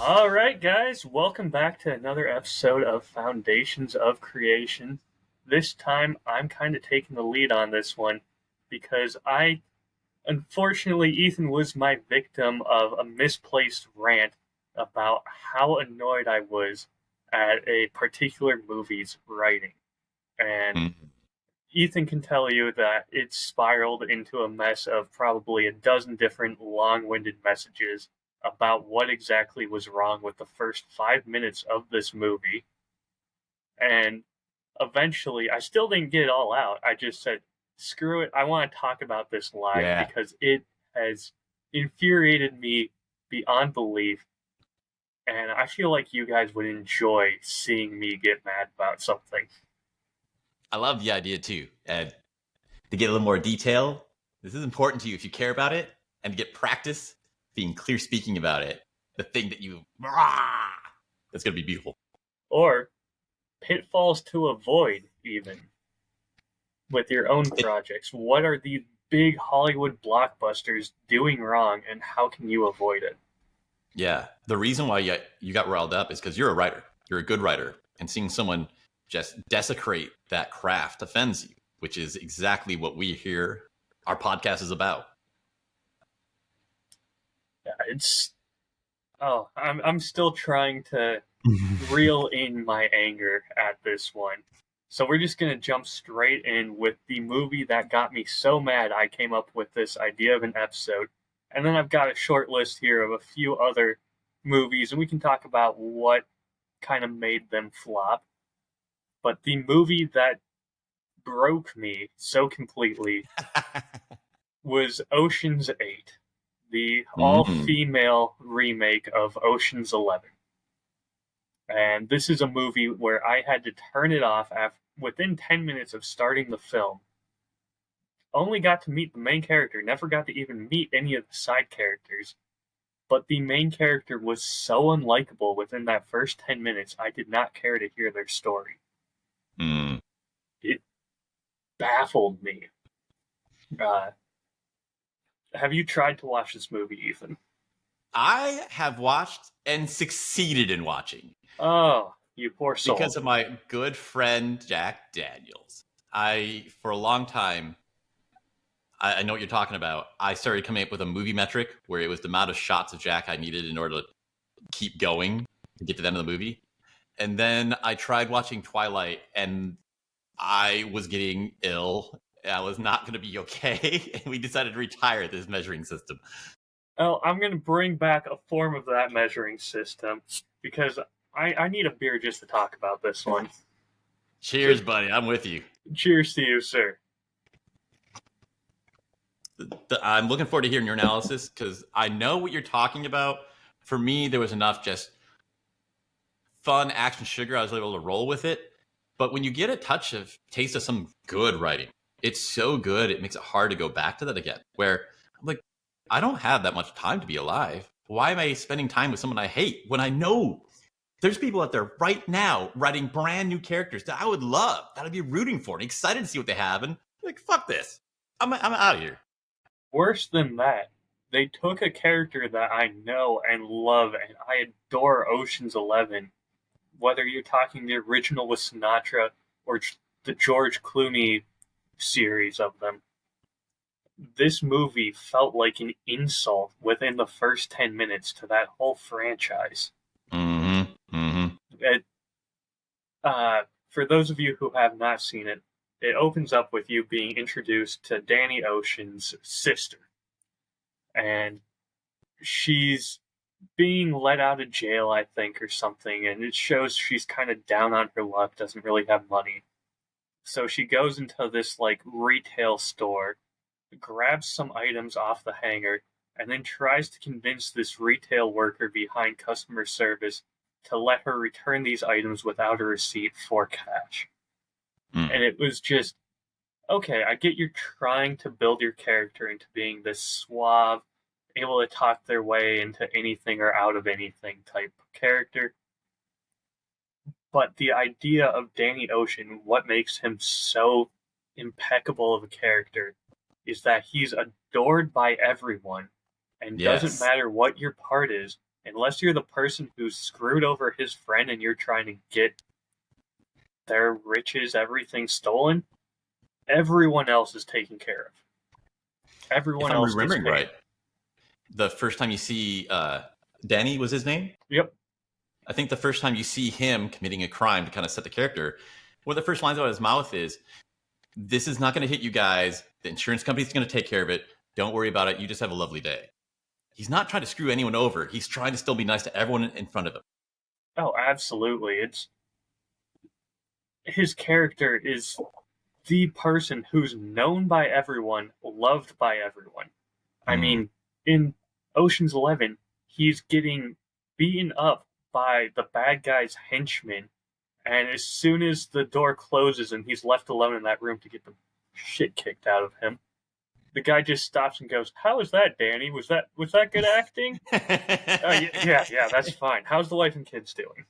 All right, guys, welcome back to another episode of Foundations of Creation. This time, I'm kind of taking the lead on this one because unfortunately, Ethan was my victim of a misplaced rant about how annoyed I was at a particular movie's writing. And Ethan can tell you that it spiraled into a mess of probably a dozen different long-winded messages about what exactly was wrong with the first 5 minutes of this movie. And eventually, I still didn't get it all out. I just said, screw it, I want to talk about this live Yeah. because it has infuriated me beyond belief. And I feel like you guys would enjoy seeing me get mad about something. I love the idea too. And to get a little more detail, this is important to you if you care about it, and to get practice being clear speaking about it. The thing that that's going to be beautiful. Or pitfalls to avoid, even with your own projects. What are these big Hollywood blockbusters doing wrong, and how can you avoid it? Yeah. The reason why you got riled up is because you're a writer. You're a good writer. And seeing someone just desecrate that craft offends you, which is exactly what we hear our podcast is about. Yeah, I'm still trying to reel in my anger at this one. So we're just gonna jump straight in with the movie that got me so mad I came up with this idea of an episode. And then I've got a short list here of a few other movies, and we can talk about what kind of made them flop. But the movie that broke me so completely was Ocean's 8, the all-female remake of Ocean's 11. And this is a movie where I had to turn it off within 10 minutes of starting the film. Only got to meet the main character, never got to even meet any of the side characters. But the main character was so unlikable within that first 10 minutes, I did not care to hear their story. It baffled me. Have you tried to watch this movie, Ethan? I have watched and succeeded in watching. Oh, you poor soul. Because of my good friend, Jack Daniels. For a long time, I know what you're talking about. I started coming up with a movie metric where it was the amount of shots of Jack I needed in order to keep going to get to the end of the movie. And then I tried watching Twilight, and I was getting ill. I was not going to be okay. And we decided to retire this measuring system. Oh, I'm going to bring back a form of that measuring system because I need a beer just to talk about this one. Cheers, buddy. I'm with you. Cheers to you, sir. I'm looking forward to hearing your analysis because I know what you're talking about. For me, there was enough just fun action sugar. I was able to roll with it. But when you get a taste of some good writing, it's so good, it makes it hard to go back to that again. Where I'm like, I don't have that much time to be alive. Why am I spending time with someone I hate when I know there's people out there right now writing brand new characters that I would love, that I'd be rooting for and excited to see what they have. And like, fuck this. I'm out of here. Worse than that, they took a character that I know and love, and I adore Ocean's 11. Whether you're talking the original with Sinatra or the George Clooney series of them, this movie felt like an insult within the first 10 minutes to that whole franchise. For those of you who have not seen it, it opens up with you being introduced to Danny Ocean's sister. And she's being let out of jail, I think, or something, and it shows she's kind of down on her luck, doesn't really have money. So she goes into this, retail store, grabs some items off the hanger, and then tries to convince this retail worker behind customer service to let her return these items without a receipt for cash. And it was just, okay, I get you're trying to build your character into being this suave, able to talk their way into anything or out of anything type character. But the idea of Danny Ocean, what makes him so impeccable of a character, is that he's adored by everyone, and doesn't matter what your part is, unless you're the person who screwed over his friend and you're trying to get their riches, everything stolen, everyone else is taken care of. If Everyone I'm else gets remembering paid. right, the first time you see Danny was his name? Yep. I think the first time you see him committing a crime to kind of set the character, one of the first lines out of his mouth is, "This is not going to hit you guys. The insurance company's going to take care of it. Don't worry about it. You just have a lovely day." He's not trying to screw anyone over. He's trying to still be nice to everyone in front of him. Oh, absolutely. It's his character is the person who's known by everyone, loved by everyone. I mean, in Ocean's 11, he's getting beaten up by the bad guy's henchmen, and as soon as the door closes and he's left alone in that room to get the shit kicked out of him, the guy just stops and goes, "How was that, Danny? Was that good acting?" Yeah, that's fine. How's the wife and kids doing?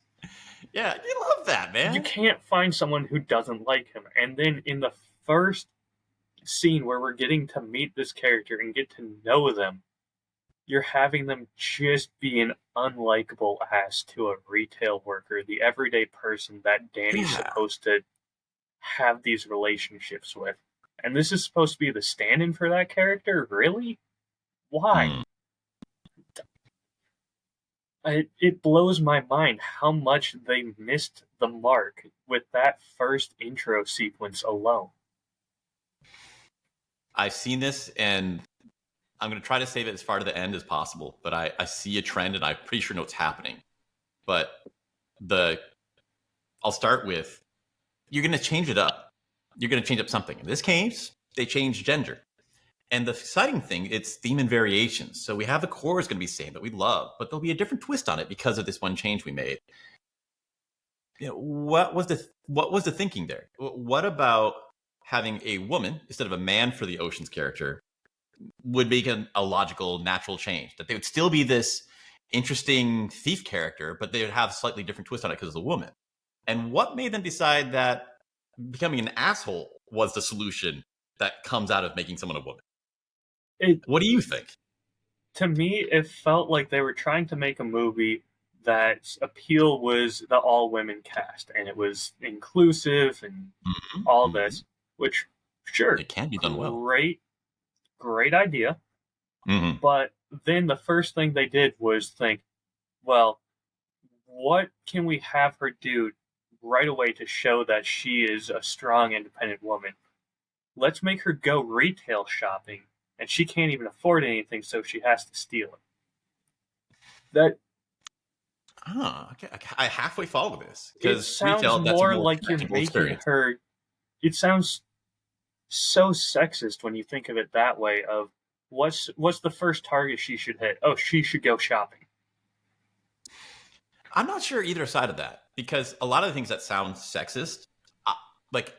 Yeah, you love that, man. You can't find someone who doesn't like him. And then in the first scene where we're getting to meet this character and get to know them, you're having them just be an unlikable ass to a retail worker, the everyday person that Danny's supposed to have these relationships with. And this is supposed to be the stand-in for that character? Really? Why? It blows my mind how much they missed the mark with that first intro sequence alone. I've seen this, and I'm going to try to save it as far to the end as possible, but I see a trend, and I'm pretty sure know what's happening. But I'll start with, you're going to change it up. You're going to change up something. In this case, they changed gender. And the exciting thing, it's theme and variations. So we have the core is going to be the same that we love, but there'll be a different twist on it because of this one change we made. You know, what was the thinking there? What about having a woman instead of a man for the Ocean's character would make a logical, natural change? That they would still be this interesting thief character, but they would have a slightly different twist on it because of the woman. And what made them decide that becoming an asshole was the solution that comes out of making someone a woman? What do you think? To me, it felt like they were trying to make a movie that appeal was the all-women cast, and it was inclusive and all this, which, sure, it can be done well. Great idea. But then the first thing they did was think, well, what can we have her do right away to show that she is a strong, independent woman? Let's make her go retail shopping, and she can't even afford anything, so she has to steal it. Okay. I halfway follow this. It sounds more like you're making her... It sounds so sexist when you think of it that way, of what's the first target she should hit? Oh, she should go shopping. I'm not sure either side of that, because a lot of the things that sound sexist,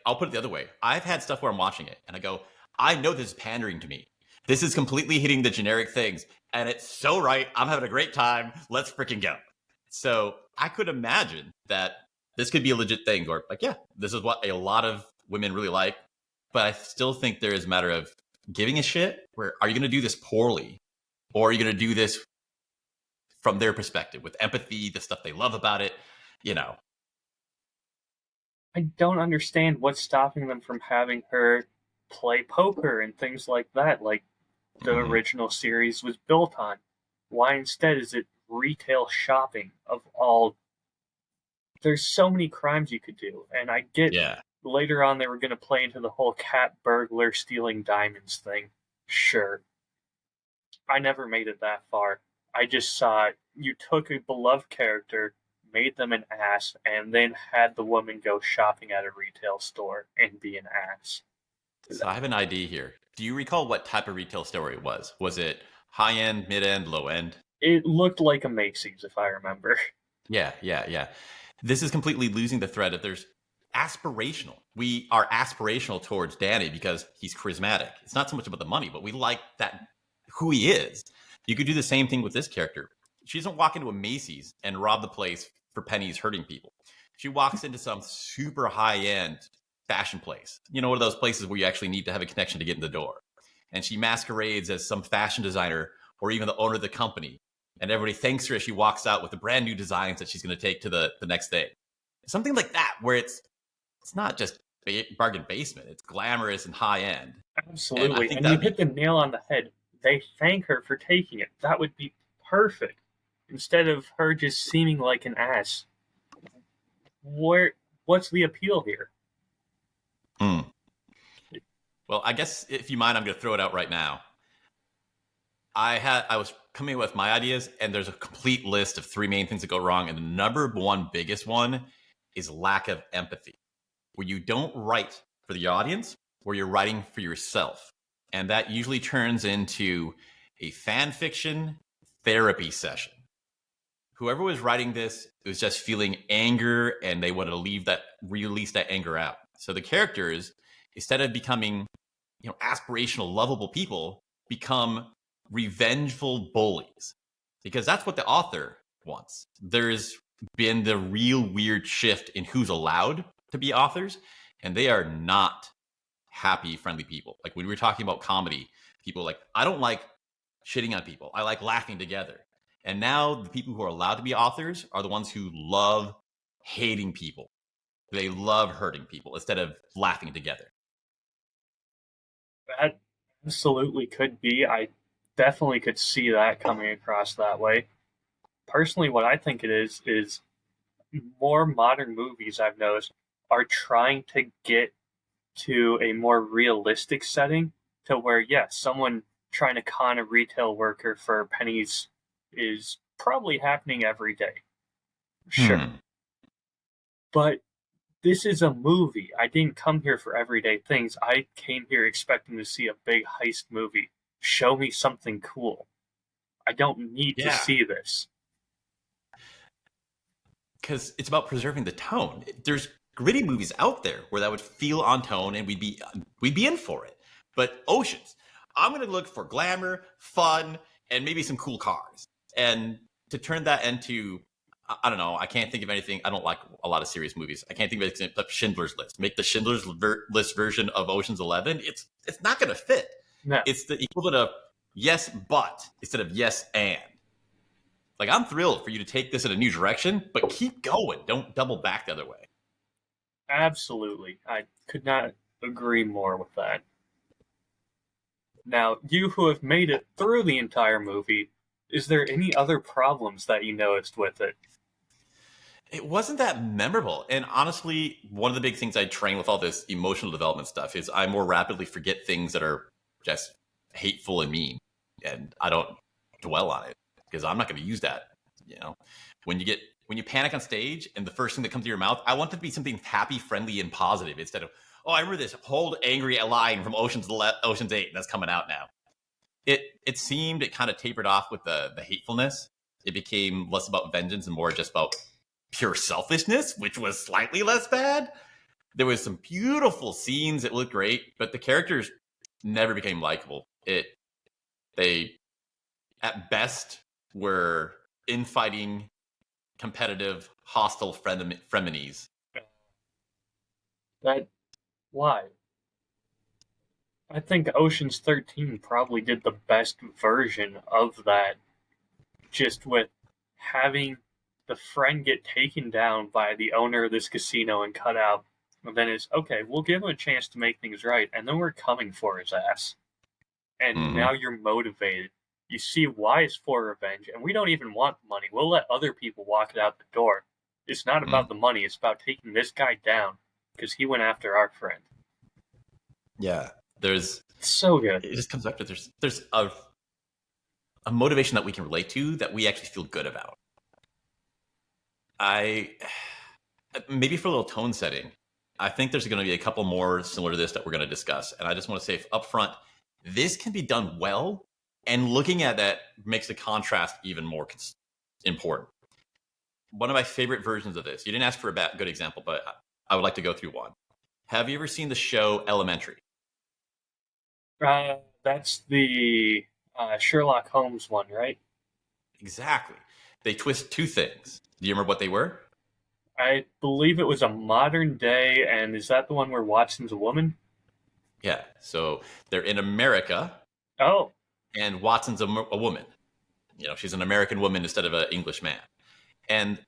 I'll put it the other way. I've had stuff where I'm watching it and I go, I know this is pandering to me. This is completely hitting the generic things, and it's so right. I'm having a great time. Let's freaking go. So I could imagine that this could be a legit thing, or like, yeah, this is what a lot of women really like. But I still think there is a matter of giving a shit. Where are you going to do this poorly, or are you going to do this from their perspective with empathy, the stuff they love about it? You know, I don't understand what's stopping them from having her play poker and things like that, like the original series was built on. Why instead is it retail shopping of all? There's so many crimes you could do, and I get later on they were going to play into the whole cat burglar stealing diamonds thing. Sure. I never made it that far. I just saw you took a beloved character, made them an ass, and then had the woman go shopping at a retail store and be an ass. So I have an idea here. Do you recall what type of retail store it was? Was it high end, mid end, low end? It looked like a Macy's, if I remember. Yeah. This is completely losing the thread. If there's aspirational, we are aspirational towards Danny because he's charismatic. It's not so much about the money, but we like that who he is. You could do the same thing with this character. She doesn't walk into a Macy's and rob the place for pennies hurting people. She walks into some super high end fashion place. You know, one of those places where you actually need to have a connection to get in the door. And she masquerades as some fashion designer or even the owner of the company. and everybody thanks her as she walks out with the brand new designs that she's going to take to the next day. Something like that, where it's not just bargain basement; it's glamorous and high end. And I Absolutely. think And you that'd be hit the nail on the head. They thank her for taking it. That would be perfect. Instead of her just seeming like an ass. Where what's the appeal here? hmm. Well, I guess if you mind, I'm going to throw it out right now. I was coming up with my ideas, and there's a complete list of three main things that go wrong, and the number one biggest one is lack of empathy, where you don't write for the audience, where you're writing for yourself, and that usually turns into a fan fiction therapy session. Whoever was writing this was just feeling anger, and they wanted to release that anger out. So the characters, instead of becoming, aspirational, lovable people, become revengeful bullies, because that's what the author wants. There's been the real weird shift in who's allowed to be authors, and they are not happy, friendly people. Like when we were talking about comedy, people are like, I don't like shitting on people. I like laughing together. And now the people who are allowed to be authors are the ones who love hating people. They love hurting people instead of laughing together. That absolutely could be. I definitely could see that coming across that way. Personally, what I think it is more modern movies I've noticed are trying to get to a more realistic setting to where, yes, someone trying to con a retail worker for pennies is probably happening every day. Sure. Hmm. But this is a movie. I didn't come here for everyday things. I came here expecting to see a big heist movie. Show me something cool. I don't need to Yeah. see this. Because it's about preserving the tone. There's gritty movies out there where that would feel on tone, and we'd be in for it. But Oceans, I'm going to look for glamour, fun, and maybe some cool cars. And to turn that into, I don't know, I can't think of anything. I don't like a lot of serious movies. I can't think of anything but Schindler's List. Make the Schindler's List version of Ocean's 11. It's not going to fit. No. It's the equivalent of yes, but instead of yes, and. Like, I'm thrilled for you to take this in a new direction, but keep going. Don't double back the other way. Absolutely. I could not agree more with that. Now, you who have made it through the entire movie, is there any other problems that you noticed with it? It wasn't that memorable. And honestly, one of the big things I train with all this emotional development stuff is I more rapidly forget things that are just hateful and mean. And I don't dwell on it because I'm not going to use that. When you panic on stage and the first thing that comes to your mouth, I want it to be something happy, friendly, and positive instead of, oh, I remember this whole angry line from Ocean's 8 that's coming out now. It seemed it kind of tapered off with the hatefulness. It became less about vengeance and more just about pure selfishness, which was slightly less bad. There was some beautiful scenes that looked great, but the characters never became likable. They at best were infighting, competitive, hostile frenemies. Why? I think Ocean's 13 probably did the best version of that, just with having the friend get taken down by the owner of this casino and cut out. And then it's, okay, we'll give him a chance to make things right, and then we're coming for his ass. And now you're motivated. You see why it's for revenge, and we don't even want the money. We'll let other people walk it out the door. It's not about the money. It's about taking this guy down because he went after our friend. Yeah, there's so good. It just comes back to there's a motivation that we can relate to that we actually feel good about. Maybe for a little tone setting, I think there's going to be a couple more similar to this that we're going to discuss, and I just want to say up front, this can be done well. And looking at that makes the contrast even more important. One of my favorite versions of this, you didn't ask for a good example, but I would like to go through one. Have you ever seen the show Elementary? That's the Sherlock Holmes one, right? Exactly. They twist two things. Do you remember what they were? I believe it was a modern day, and is that the one where Watson's a woman? Yeah. So they're in America. Oh. And Watson's a woman. she's an American woman instead of an English man. And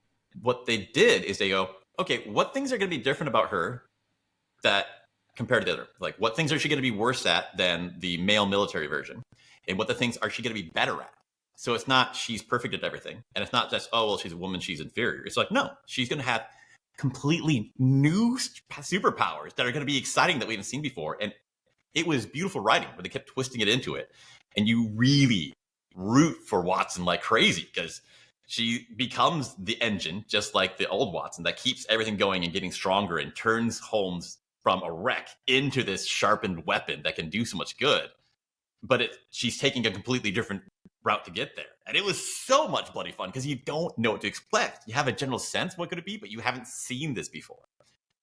what they did is they go, okay, what things are going to be different about her that compared to the other? Like, what things are she going to be worse at than the male military version? And what the things are she going to be better at? So it's not she's perfect at everything. And it's not just, oh, well, she's a woman, she's inferior. It's like, no, she's going to have completely new superpowers that are going to be exciting that we haven't seen before. And it was beautiful writing where they kept twisting it into it. And you really root for Watson like crazy because she becomes the engine, just like the old Watson, that keeps everything going and getting stronger and turns Holmes from a wreck into this sharpened weapon that can do so much good. But she's taking a completely different route to get there. And it was so much bloody fun because you don't know what to expect. You have a general sense what could it be, but you haven't seen this before.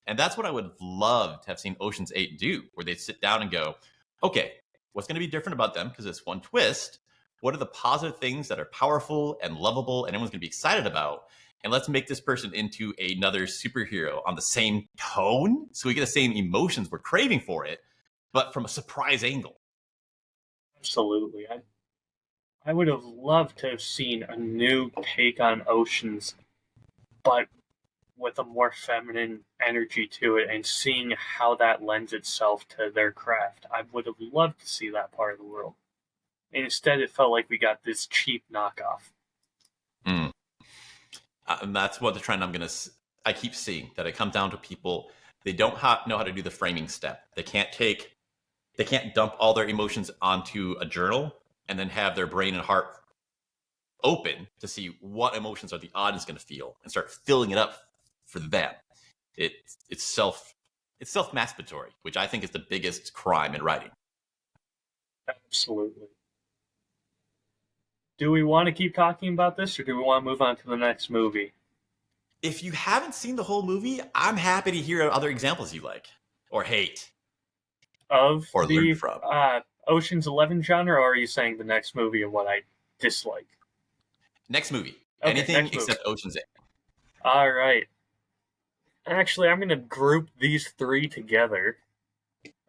And that's what I would love to have seen Ocean's 8 do, where they'd sit down and go, okay, what's going to be different about them? Because it's one twist. What are the positive things that are powerful and lovable and everyone's going to be excited about? And let's make this person into another superhero on the same tone so we get the same emotions we're craving for it, but from a surprise angle. Absolutely. I would have loved to have seen a new take on Oceans, but with a more feminine energy to it and seeing how that lends itself to their craft. I would have loved to see that part of the world. And instead, it felt like we got this cheap knockoff. And that's what the trend I keep seeing, that it comes down to people, they don't know how to do the framing step. They can't dump all their emotions onto a journal and then have their brain and heart open to see what emotions are the audience going to feel and start filling it up for them. It's self-masturbatory, which I think is the biggest crime in writing. Absolutely. Do we want to keep talking about this, or do we want to move on to the next movie? If you haven't seen the whole movie, I'm happy to hear other examples you like or hate. Of or the learn from. Ocean's 11 genre, or are you saying the next movie and what I dislike? Next movie. Okay, Anything except Ocean's 8. All right. Actually, I'm going to group these three together.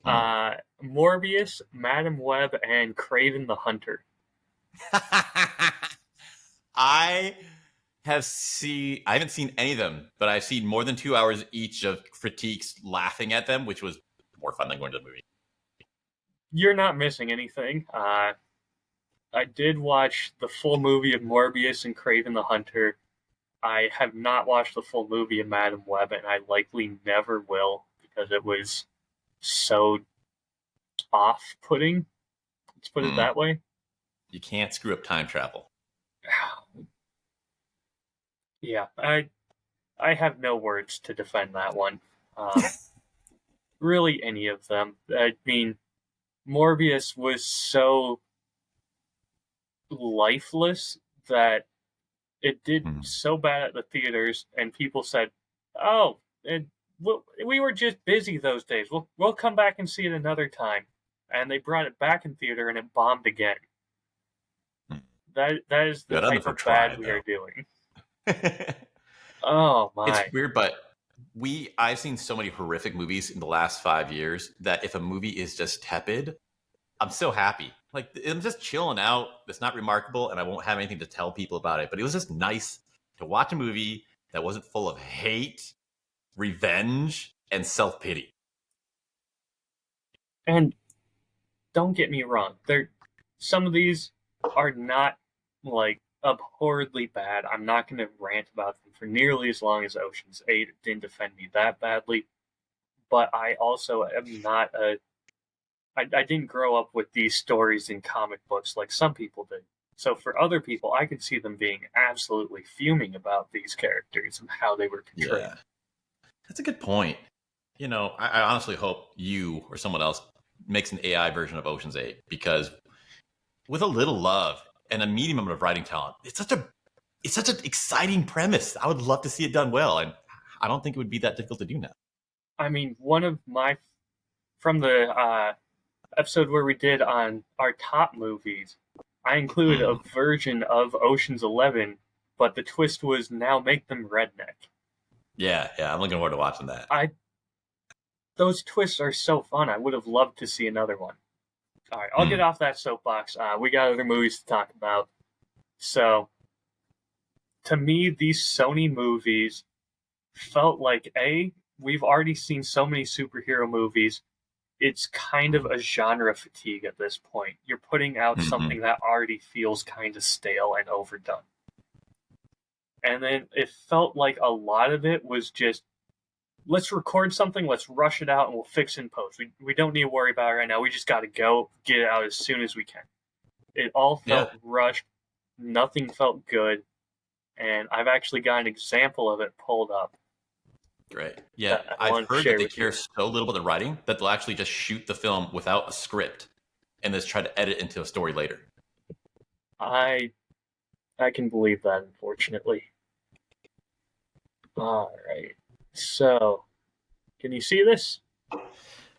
Morbius, Madam Web, and Kraven the Hunter. I haven't seen any of them, but I've seen more than 2 hours each of critiques laughing at them, which was more fun than going to the movie. You're not missing anything. I did watch the full movie of Morbius and Kraven the Hunter. I have not watched the full movie of Madam Web, and I likely never will because it was so off-putting. Let's put it that way. You can't screw up time travel. Yeah, I have no words to defend that one. Really, any of them. I mean, Morbius was so lifeless that it did so bad at the theaters, and people said, "Oh, we were just busy those days. We'll come back and see it another time." And they brought it back in theater, and it bombed again. That is the type of bad we are doing. Oh my! It's weird, but I've seen so many horrific movies in the last 5 years that if a movie is just tepid, I'm so happy. Like, I'm just chilling out. It's not remarkable, and I won't have anything to tell people about it. But it was just nice to watch a movie that wasn't full of hate, revenge, and self-pity. And don't get me wrong, some of these are not like abhorrently bad. I'm not going to rant about them for nearly as long as Ocean's 8. It didn't defend me that badly. But I also am not I didn't grow up with these stories in comic books like some people did. So for other people, I could see them being absolutely fuming about these characters and how they were portrayed. Yeah. That's a good point. I honestly hope you or someone else makes an AI version of Ocean's 8, because with a little love and a medium amount of writing talent, it's such an exciting premise. I would love to see it done well, and I don't think it would be that difficult to do now. I mean, from the episode where we did on our top movies, I included a version of Ocean's 11, but the twist was now make them redneck. Yeah, I'm looking forward to watching that. Those twists are so fun. I would have loved to see another one. All right, I'll get off that soapbox. We got other movies to talk about. So, to me, these Sony movies felt like we've already seen so many superhero movies. It's kind of a genre fatigue at this point. You're putting out something that already feels kind of stale and overdone. And then it felt like a lot of it was just, let's record something, let's rush it out, and we'll fix it in post. We don't need to worry about it right now. We just got to go get it out as soon as we can. It all felt rushed. Nothing felt good. And I've actually got an example of it pulled up. Great. Yeah, I've heard that they care so little about the writing that they'll actually just shoot the film without a script and just try to edit into a story later. I can believe that, unfortunately. All right. So, can you see this?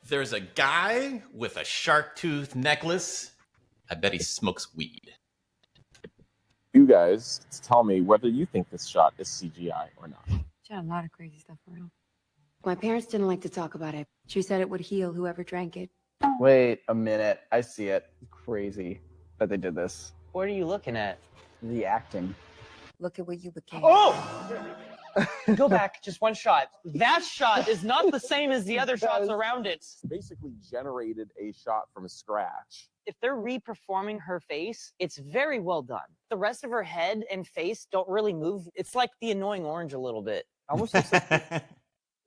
There's a guy with a shark tooth necklace. I bet he smokes weed. You guys tell me whether you think this shot is CGI or not. She had a lot of crazy stuff around. My parents didn't like to talk about it. She said it would heal whoever drank it. Wait a minute. I see it. Crazy that they did this. What are you looking at? The acting. Look at what you became. Oh! Go back, just one shot. That shot is not the same as the other shots around it. Basically generated a shot from scratch. If they're reperforming her face, it's very well done. The rest of her head and face don't really move. It's like the annoying orange a little bit. Almost like the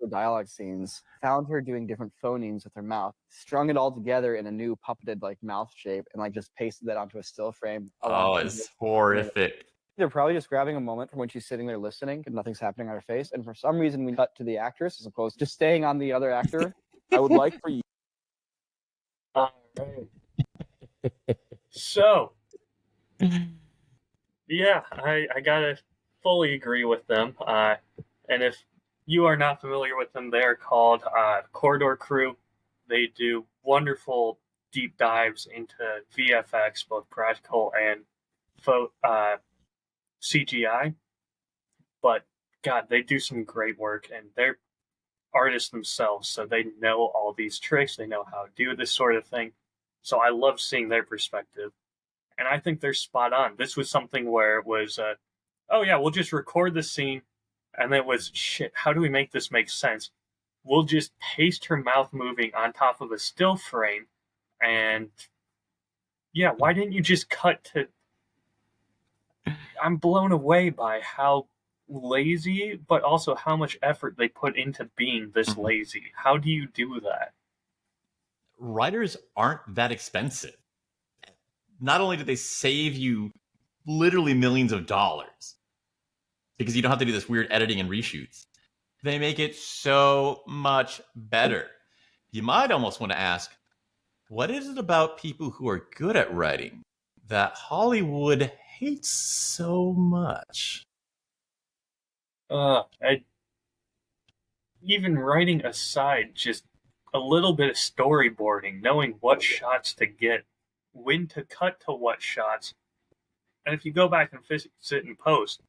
dialogue scenes. Found her doing different phonemes with her mouth, strung it all together in a new puppeted like mouth shape, and like just pasted that onto a still frame. Oh, it's horrific. They're probably just grabbing a moment from when she's sitting there listening and nothing's happening on her face. And for some reason, we cut to the actress as opposed to just staying on the other actor. I would like for you. All right. So, yeah, I gotta fully agree with them. And if you are not familiar with them, they are called Corridor Crew. They do wonderful deep dives into VFX, both practical and CGI. But God, they do some great work, and they're artists themselves, so they know all these tricks. They know how to do this sort of thing. So I love seeing their perspective, and I think they're spot on. This was something where it was, oh yeah, we'll just record the scene, and then it was, shit, how do we make this make sense? We'll just paste her mouth moving on top of a still frame, and yeah, why didn't you just cut to... I'm blown away by how lazy, but also how much effort they put into being this lazy. How do you do that? Writers aren't that expensive. Not only do they save you literally millions of dollars because you don't have to do this weird editing and reshoots, they make it so much better. You might almost want to ask, what is it about people who are good at writing that Hollywood hates so much? Even writing aside, just a little bit of storyboarding, knowing what shots to get, when to cut to what shots. And if you go back and fix it in post,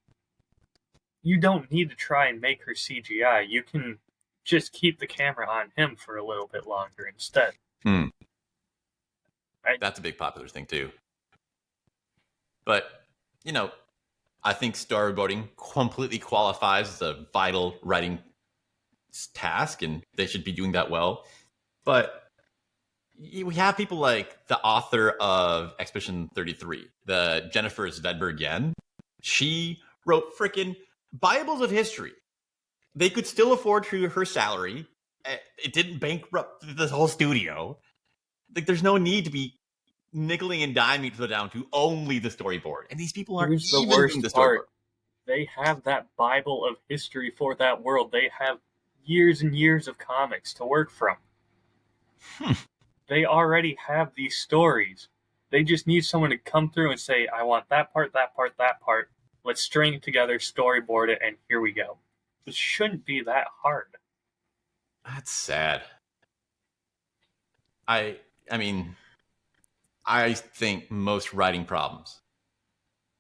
you don't need to try and make her CGI. You can just keep the camera on him for a little bit longer instead. That's a big popular thing too. But, you know, I think storyboarding completely qualifies as a vital writing task, and they should be doing that well. But we have people like the author of Expedition 33, the Jennifer Svedberg. She wrote freaking Bibles of history. They could still afford her salary. It didn't bankrupt the whole studio. Like, there's no need to be nickeling and diming to go down to only the storyboard. And these people aren't Here's the even worst doing the part. storyboard. They have that Bible of history for that world. They have years and years of comics to work from. They already have these stories. They just need someone to come through and say, I want that part, that part, that part. Let's string it together, storyboard it, and here we go. It shouldn't be that hard. That's sad. I mean, I think most writing problems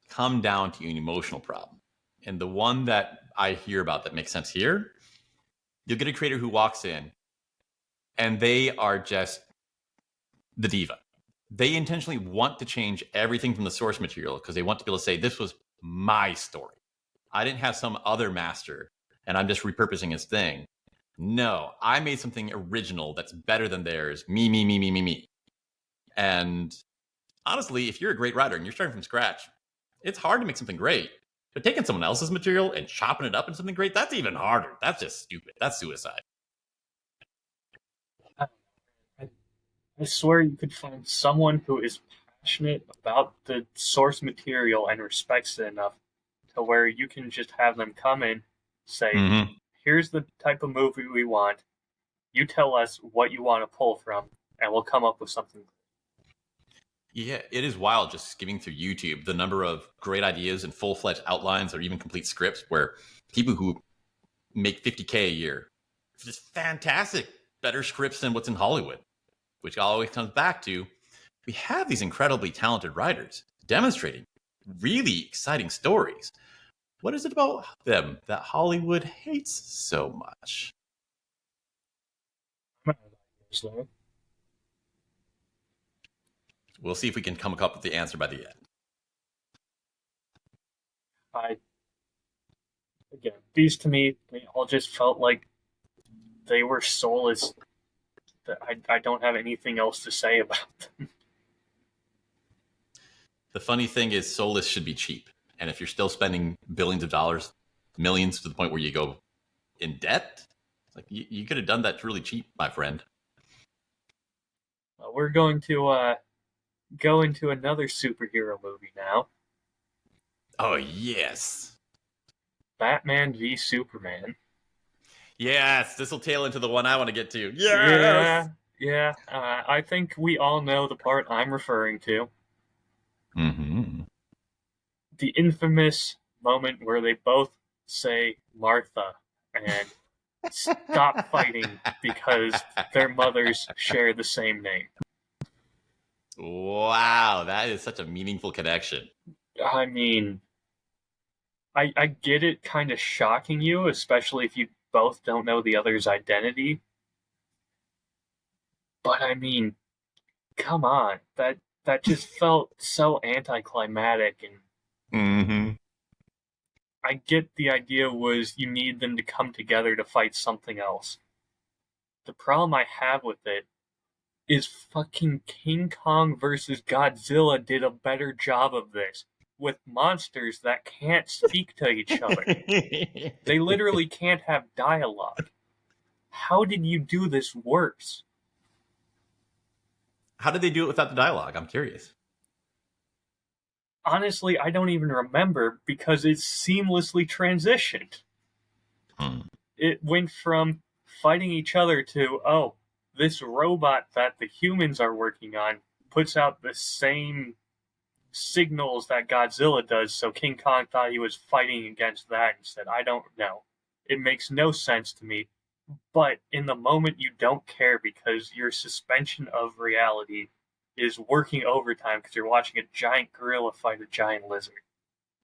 come down to an emotional problem. And the one that I hear about that makes sense here, you'll get a creator who walks in and they are just the diva. They intentionally want to change everything from the source material because they want to be able to say, this was my story. I didn't have some other master and I'm just repurposing his thing. No, I made something original that's better than theirs. Me. And honestly, if you're a great writer and you're starting from scratch, it's hard to make something great. But taking someone else's material and chopping it up into something great, that's even harder. That's just stupid. That's suicide. I swear you could find someone who is passionate about the source material and respects it enough to where you can just have them come in, say, here's the type of movie we want. You tell us what you want to pull from, and we'll come up with something. Yeah, it is wild just skimming through YouTube, the number of great ideas and full-fledged outlines or even complete scripts where people who make $50K a year, just fantastic, better scripts than what's in Hollywood, which always comes back to, we have these incredibly talented writers demonstrating really exciting stories. What is it about them that Hollywood hates so much? We'll see if we can come up with the answer by the end. Again, these to me, they all just felt like they were soulless. I don't have anything else to say about them. The funny thing is, soulless should be cheap. And if you're still spending billions of dollars, millions to the point where you go in debt, like you could have done that really cheap, my friend. We're going to go into another superhero movie now. Oh, yes. Batman v Superman. Yes, this will tail into the one I want to get to. Yes! Yeah. I think we all know the part I'm referring to. Mm-hmm. The infamous moment where they both say Martha and stop fighting because their mothers share the same name. Wow, that is such a meaningful connection. I mean, I get it kind of shocking you, especially if you both don't know the other's identity. But I mean, come on, that just felt so anticlimactic, and I get the idea was you need them to come together to fight something else. The problem I have with it is fucking King Kong versus Godzilla did a better job of this with monsters that can't speak to each other. They literally can't have dialogue. How did you do this worse? How did they do it without the dialogue? I'm curious. Honestly, I don't even remember because it seamlessly transitioned. It went from fighting each other to, oh, this robot that the humans are working on puts out the same signals that Godzilla does, so King Kong thought he was fighting against that instead. I don't know. It makes no sense to me. But in the moment, you don't care because your suspension of reality is working overtime because you're watching a giant gorilla fight a giant lizard.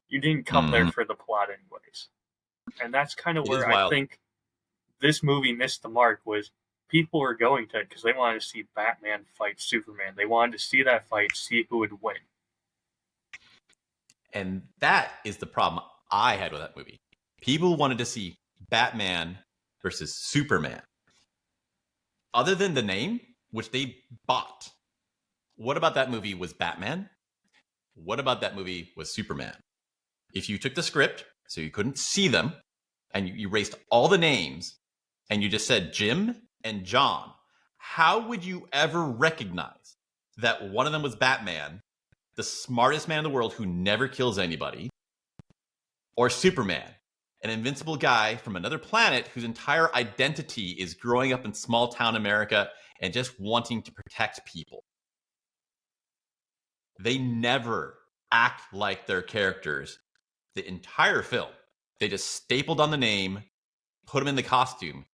You didn't come there for the plot anyways. And that's kind of where I think this movie missed the mark, was people were going to it because they wanted to see Batman fight Superman. They wanted to see that fight, see who would win. And that is the problem I had with that movie. People wanted to see Batman versus Superman. Other than the name, which they bought, what about that movie was Batman? What about that movie was Superman? If you took the script, so you couldn't see them, and you erased all the names, and you just said Jim and John, how would you ever recognize that one of them was Batman, the smartest man in the world who never kills anybody, or Superman, an invincible guy from another planet whose entire identity is growing up in small town America and just wanting to protect people? They never act like their characters the entire film. They just stapled on the name, put them in the costume,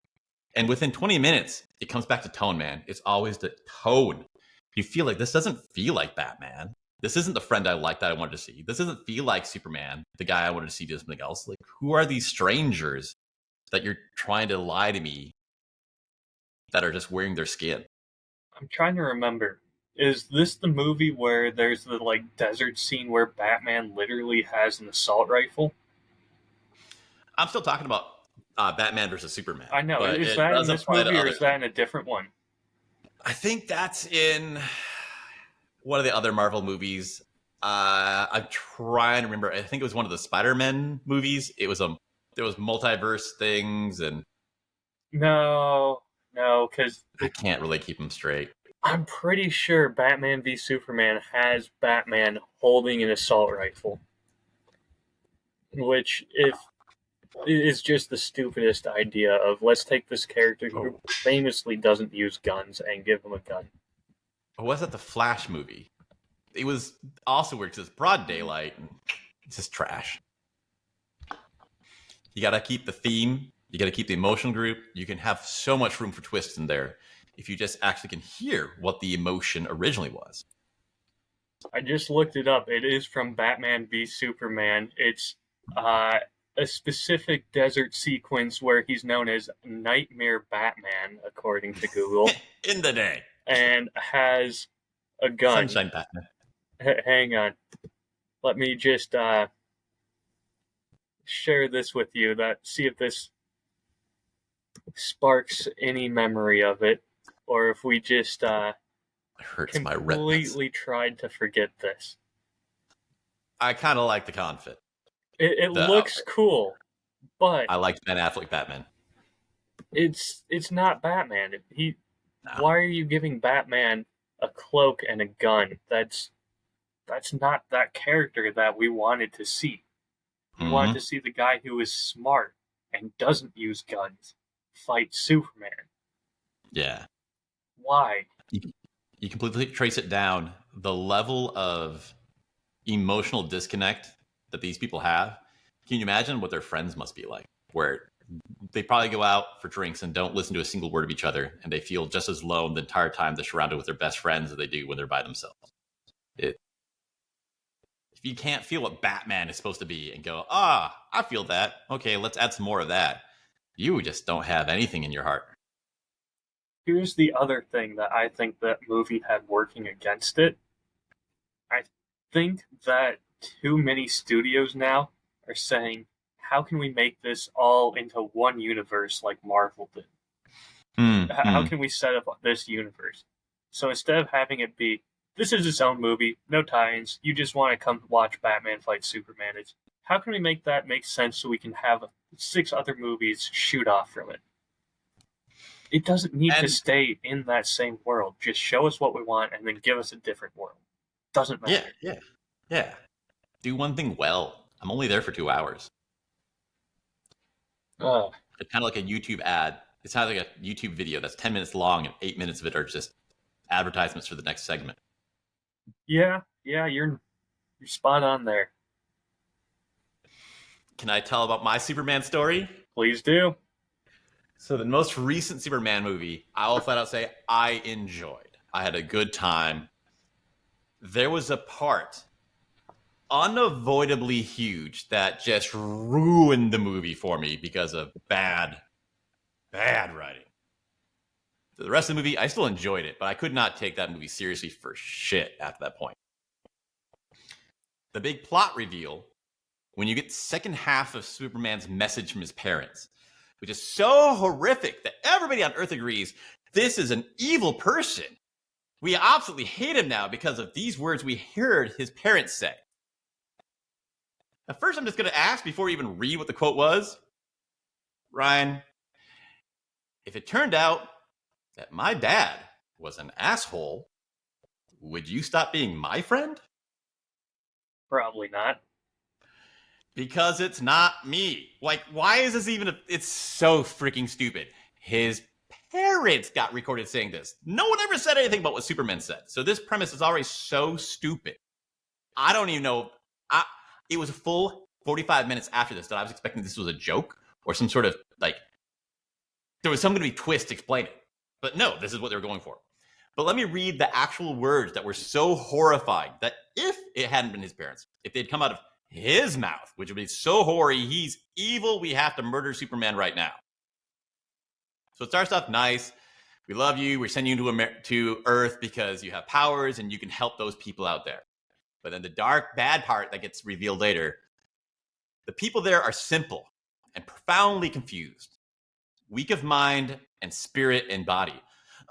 and within 20 minutes, it comes back to tone, man. It's always the tone. You feel like this doesn't feel like Batman. This isn't the friend I like that I wanted to see. This doesn't feel like Superman, the guy I wanted to see do something else. Like, who are these strangers that you're trying to lie to me that are just wearing their skin? I'm trying to remember. Is this the movie where there's the like desert scene where Batman literally has an assault rifle? I'm still talking about Batman versus Superman. I know. But Is it that in does this apply to movie or other is that things. in a different one? I think that's in one of the other Marvel movies. I'm trying to remember. I think it was one of the Spider-Man movies. There was multiverse things, and No, because I can't really keep them straight. I'm pretty sure Batman v Superman has Batman holding an assault rifle, which if is just the stupidest idea of let's take this character who famously doesn't use guns and give him a gun. Or was that the Flash movie? It was also weird because it's broad daylight and it's just trash. You got to keep the theme. You got to keep the emotional group. You can have so much room for twists in there if you just actually can hear what the emotion originally was. I just looked it up. It is from Batman v Superman. It's a specific desert sequence where he's known as Nightmare Batman, according to Google, In the day. and has a gun. Sunshine Batman. Hang on. Let me just share this with you. See if this sparks any memory of it, or if we just It hurts my retinas. completely tried to forget this. I kind of like the confit. It The looks outfit. cool, but I liked Ben Affleck Batman. it's not Batman. No. Why are you giving Batman a cloak and a gun? That's not that character that we wanted to see. We wanted to see the guy who is smart and doesn't use guns fight Superman. Yeah. Why? You completely trace it down. The level of emotional disconnect that these people have. Can you imagine what their friends must be like? Where they probably go out for drinks and don't listen to a single word of each other, and they feel just as alone the entire time they're surrounded with their best friends as they do when they're by themselves. If you can't feel what Batman is supposed to be and go, I feel that. Okay, let's add some more of that. You just don't have anything in your heart. Here's the other thing that I think that movie had working against it. I think that too many studios now are saying, how can we make this all into one universe like Marvel did? How can we set up this universe? So instead of having it be, this is its own movie, no tie-ins, you just want to come watch Batman fight Superman, it's how can we make that make sense so we can have 6 other movies shoot off from it? It doesn't need to stay in that same world. Just show us what we want and then give us a different world. Doesn't matter. Yeah. Do one thing well. I'm only there for 2 hours. It's kind of like a YouTube ad. It's kind of like a YouTube video that's 10 minutes long and 8 minutes of it are just advertisements for the next segment. Yeah, you're spot on there. Can I tell about my Superman story? Please do. So the most recent Superman movie, I will flat out say I enjoyed. I had a good time. There was a part unavoidably huge that just ruined the movie for me because of bad writing. The rest of the movie, I still enjoyed it, but I could not take that movie seriously for shit after that point. The big plot reveal, when you get the second half of Superman's message from his parents, which is so horrific that everybody on Earth agrees this is an evil person. We absolutely hate him now because of these words we heard his parents say. At first, I'm just going to ask before we even read what the quote was. Ryan, if it turned out that my dad was an asshole, would you stop being my friend? Probably not. Because it's not me. Like, why is this even it's so freaking stupid. His parents got recorded saying this. No one ever said anything about what Superman said. So this premise is already so stupid. I don't even know. It was a full 45 minutes after this that I was expecting this was a joke or some sort of, like, there was some going to be twist to explain it. But no, this is what they were going for. But let me read the actual words that were so horrifying that if it hadn't been his parents, if they'd come out of his mouth, which would be so hoary, he's evil, we have to murder Superman right now. So it starts off nice. We love you. We're sending you to Earth because you have powers and you can help those people out there. But then the dark, bad part that gets revealed later, the people there are simple and profoundly confused, weak of mind and spirit and body.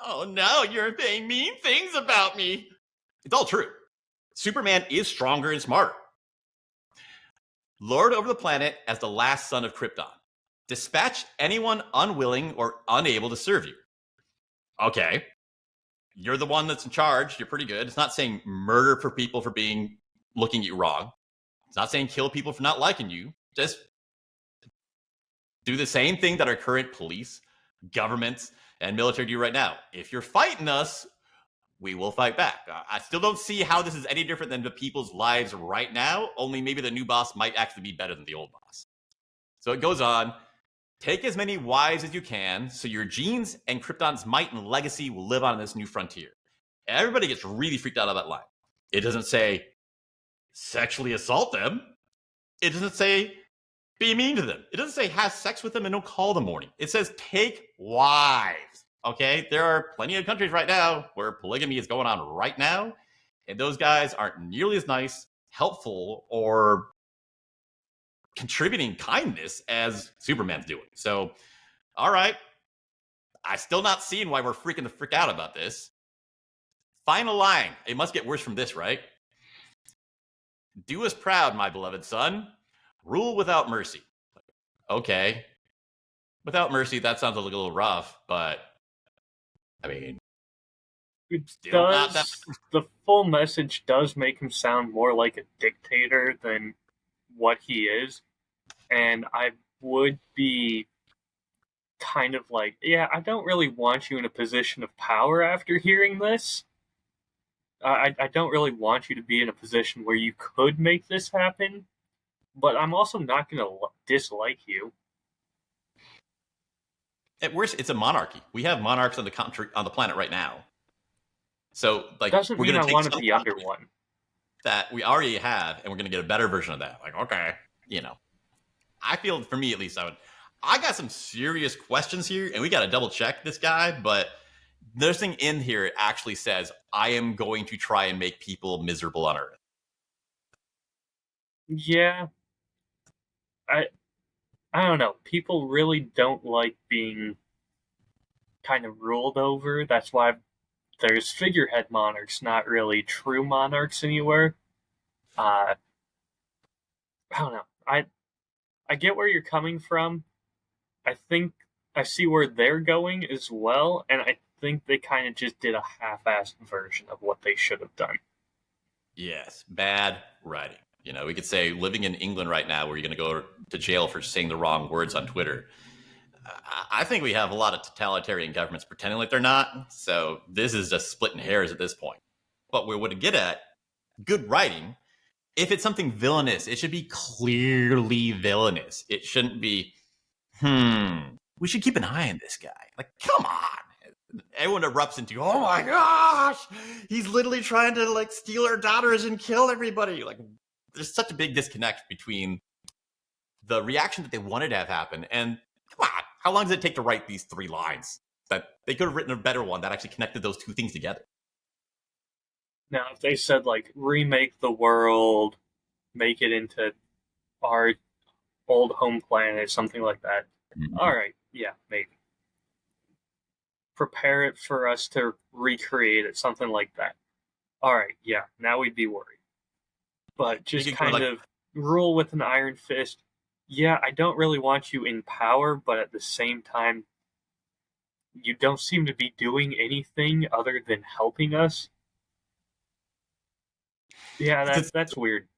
Oh, no, you're saying mean things about me. It's all true. Superman is stronger and smarter. Lord over the planet as the last son of Krypton. Dispatch anyone unwilling or unable to serve you. Okay. You're the one that's in charge. You're pretty good. It's not saying murder for people for looking at you wrong. It's not saying kill people for not liking you. Just do the same thing that our current police, governments, and military do right now. If you're fighting us, we will fight back. I still don't see how this is any different than the people's lives right now, only maybe the new boss might actually be better than the old boss. So it goes on. Take as many wives as you can so your genes and Krypton's might and legacy will live on in this new frontier. Everybody gets really freaked out about that line. It doesn't say sexually assault them. It doesn't say be mean to them. It doesn't say have sex with them and don't call them morning. It says take wives. Okay? There are plenty of countries right now where polygamy is going on right now, and those guys aren't nearly as nice, helpful, or contributing kindness as Superman's doing. So, all right. I still not seeing why we're freaking the frick out about this. Final line. It must get worse from this, right? Do us proud, my beloved son. Rule without mercy. Okay. Without mercy, that sounds a little rough, but I mean, it does. The full message does make him sound more like a dictator than what he is. And I would be kind of like, yeah, I don't really want you in a position of power after hearing this. I don't really want you to be in a position where you could make this happen, but I'm also not going to dislike you. At worst, it's a monarchy. We have monarchs on the planet right now. So, like, doesn't we're mean going to I want to be under one. That we already have, and we're going to get a better version of that. Like, okay, I feel, for me at least, I got some serious questions here, and we got to double check this guy, but there's something in here it actually says, I am going to try and make people miserable on Earth. Yeah. I don't know. People really don't like being kind of ruled over. That's why there's figurehead monarchs, not really true monarchs anywhere. I don't know. I get where you're coming from. I think I see where they're going as well, and I think they kind of just did a half-assed version of what they should have done. Yes, bad writing. We could say living in England right now where you're going to go to jail for saying the wrong words on Twitter. I think we have a lot of totalitarian governments pretending like they're not, so this is just splitting hairs at this point. But we would get at good writing. If it's something villainous, it should be clearly villainous. It shouldn't be, we should keep an eye on this guy. Like, come on. Everyone erupts into, oh my gosh, he's literally trying to steal our daughters and kill everybody. There's such a big disconnect between the reaction that they wanted to have happen and, come on, how long does it take to write these 3 lines? That they could have written a better one that actually connected those 2 things together. Now, if they said, remake the world, make it into our old home planet, something like that, all right, yeah, maybe. Prepare it for us to recreate it, something like that. All right, yeah, now we'd be worried. But just kind of rule with an iron fist. Yeah, I don't really want you in power, but at the same time, you don't seem to be doing anything other than helping us. Yeah, that's weird.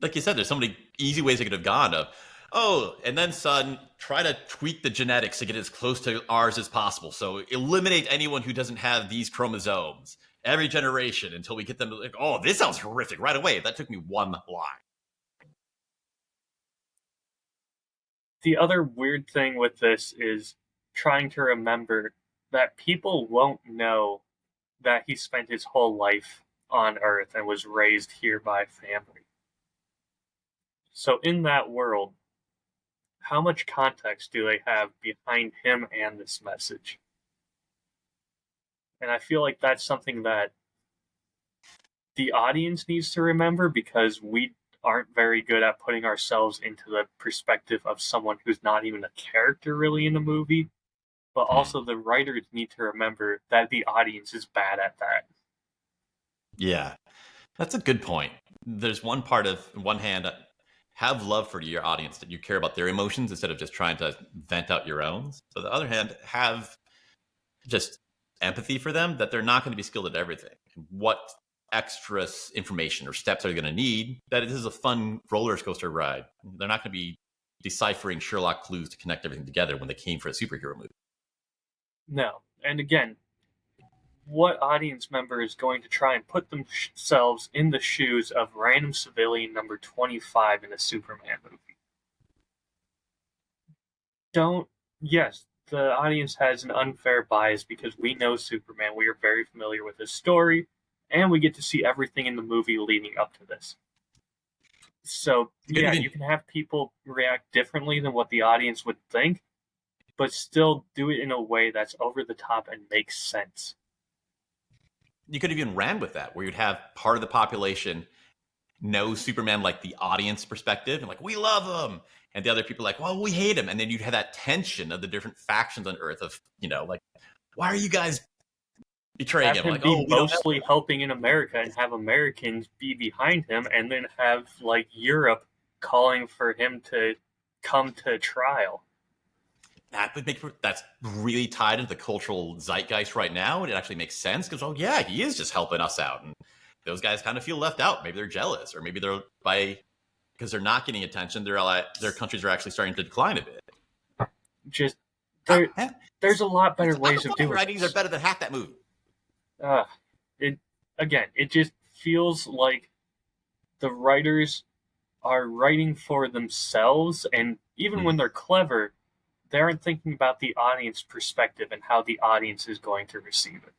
Like you said, there's so many easy ways it could have gone of, and then son, try to tweak the genetics to get as close to ours as possible. So eliminate anyone who doesn't have these chromosomes every generation until we get them to this sounds horrific right away. That took me 1 line. The other weird thing with this is trying to remember that people won't know that he spent his whole life on Earth and was raised here by family. So in that world, how much context do they have behind him and this message? And I feel like that's something that the audience needs to remember, because we aren't very good at putting ourselves into the perspective of someone who's not even a character really in the movie. But also the writers need to remember that the audience is bad at that. Yeah, that's a good point. There's one part of, on one hand, have love for your audience, that you care about their emotions instead of just trying to vent out your own. So, on the other hand, have just empathy for them, that they're not going to be skilled at everything. What extra information or steps are they going to need? That this is a fun roller coaster ride. They're not going to be deciphering Sherlock clues to connect everything together when they came for a superhero movie. No. And again, what audience member is going to try and put themselves in the shoes of random civilian number 25 in a Superman movie? Yes, the audience has an unfair bias because we know Superman, we are very familiar with his story, and we get to see everything in the movie leading up to this. So, yeah, you can have people react differently than what the audience would think, but still do it in a way that's over the top and makes sense. You could have even ran with that, where you'd have part of the population know Superman like the audience perspective, and like, we love him, and the other people like, well, we hate him. And then you'd have that tension of the different factions on Earth of, like, why are you guys betraying him? Like, be mostly helping in America and have Americans be behind him, and then have like Europe calling for him to come to trial. That would that's really tied into the cultural zeitgeist right now, and it actually makes sense because, oh yeah, he is just helping us out, and those guys kind of feel left out. Maybe they're jealous, or maybe they're because they're not getting attention. Their countries are actually starting to decline a bit. There's a lot better ways of doing it. Writings are better than half that movie. It just feels like the writers are writing for themselves, and even when they're clever, they aren't thinking about the audience perspective and how the audience is going to receive it.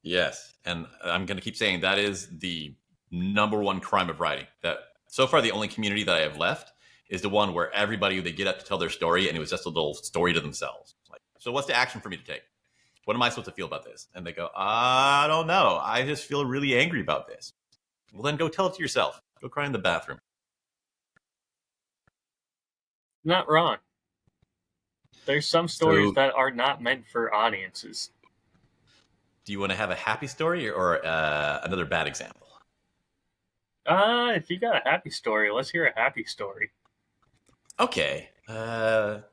Yes, and I'm going to keep saying that is the number one crime of writing. That so far, the only community that I have left is the one where everybody, they get up to tell their story, and it was just a little story to themselves. Like, so what's the action for me to take? What am I supposed to feel about this? And they go, I don't know. I just feel really angry about this. Well, then go tell it to yourself. Go cry in the bathroom. Not wrong. There's some stories that are not meant for audiences. Do you want to have a happy story or another bad example? If you got a happy story, let's hear a happy story. Okay. I'm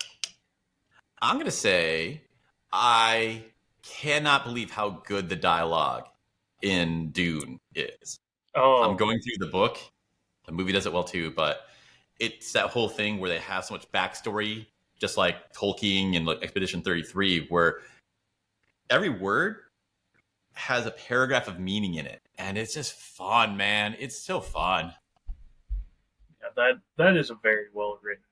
going to say I cannot believe how good the dialogue in Dune is. Oh. I'm going through the book. The movie does it well too, but it's that whole thing where they have so much backstory, just like Tolkien and like Expedition 33, where every word has a paragraph of meaning in it, and it's just fun, man. It's so fun. Yeah, that is a very well written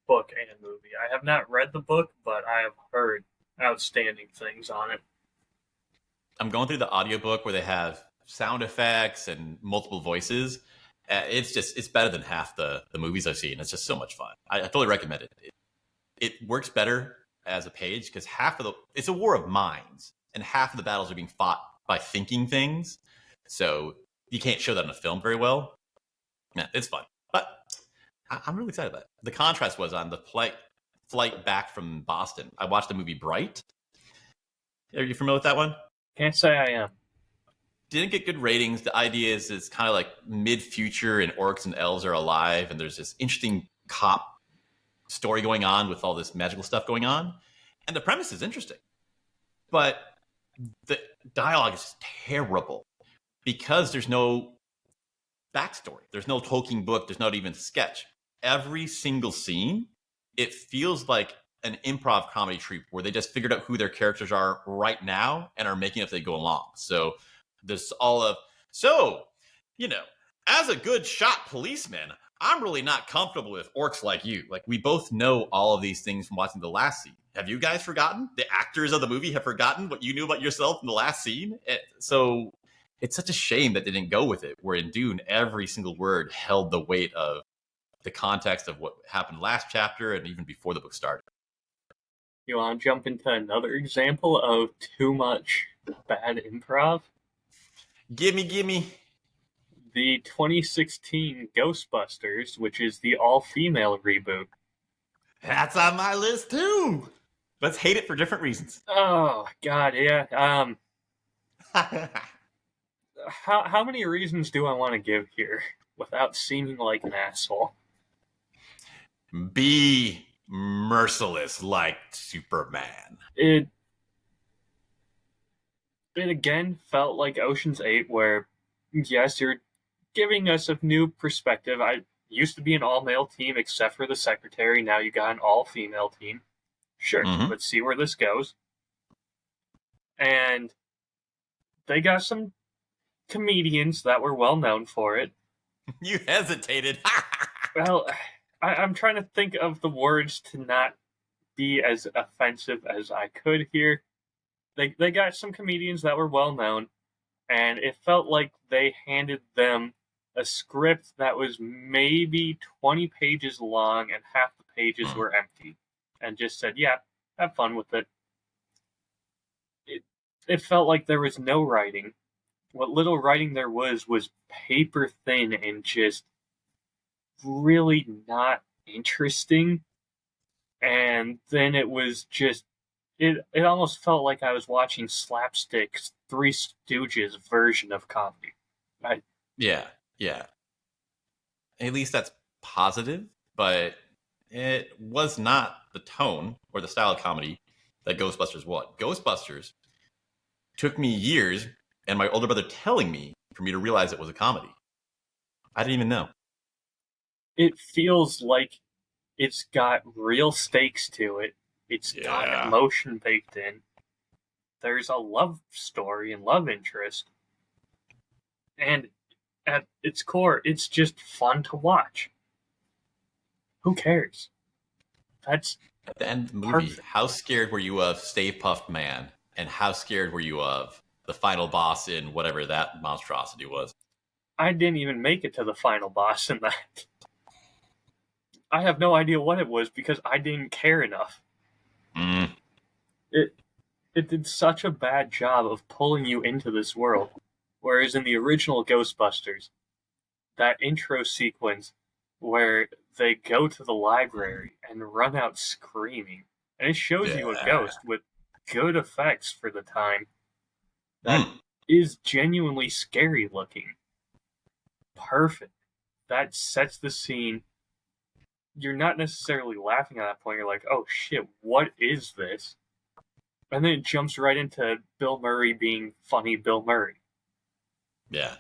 book and movie. I have not read the book, but I have heard outstanding things on it. I'm going through the audiobook where they have sound effects and multiple voices. It's better than half the movies I've seen. It's just so much fun. I totally recommend it. It works better as a page because it's a war of minds, and half of the battles are being fought by thinking things. So you can't show that in a film very well. Yeah, it's fun. But I'm really excited about it. The contrast was on the flight back from Boston. I watched the movie Bright. Are you familiar with that one? Can't say I am. Didn't get good ratings. The idea is it's kind of like mid-future and orcs and elves are alive, and there's this interesting cop story going on with all this magical stuff going on. And the premise is interesting. But the dialogue is terrible because there's no backstory. There's no Tolkien book. There's not even a sketch. Every single scene, it feels like an improv comedy troupe where they just figured out who their characters are right now and are making it as they go along. So there's all of, as a good shot policeman, I'm really not comfortable with orcs like you. Like, we both know all of these things from watching the last scene. Have you guys forgotten? The actors of the movie have forgotten what you knew about yourself in the last scene? So it's such a shame that they didn't go with it, where in Dune, every single word held the weight of the context of what happened last chapter and even before the book started. You want to jump into another example of too much bad improv? Gimme. The 2016 Ghostbusters, which is the all-female reboot. That's on my list too. Let's hate it for different reasons. Oh God, yeah. How many reasons do I want to give here without seeming like an asshole? Be merciless like Superman. It again felt like Ocean's 8, where yes, you're giving us a new perspective. I used to be an all-male team except for the secretary. Now you got an all-female team. Sure, let's see where this goes. And they got some comedians that were well known for it. You hesitated. Well, I'm trying to think of the words to not be as offensive as I could here. They got some comedians that were well known, and it felt like they handed them a script that was maybe 20 pages long and half the pages were empty, and just said, yeah, have fun with it. It felt like there was no writing. What little writing there was paper thin and just really not interesting. And then it was just it almost felt like I was watching slapstick's Three Stooges version of comedy. Yeah. At least that's positive, but it was not the tone or the style of comedy that Ghostbusters was. Ghostbusters took me years and my older brother telling me for me to realize it was a comedy. I didn't even know. It feels like it's got real stakes to it. It's got emotion baked in. There's a love story and love interest. And at its core, it's just fun to watch. Who cares? That's at the end of the movie. Perfect. How scared were you of Stay Puft Man? And how scared were you of the final boss in whatever that monstrosity was? I didn't even make it to the final boss in that. I have no idea what it was because I didn't care enough. It did such a bad job of pulling you into this world. Whereas in the original Ghostbusters, that intro sequence where they go to the library and run out screaming, and it shows you a ghost with good effects for the time that is genuinely scary looking. Perfect. That sets the scene. You're not necessarily laughing at that point. You're like, oh shit, what is this? And then it jumps right into Bill Murray being funny Bill Murray. Yeah.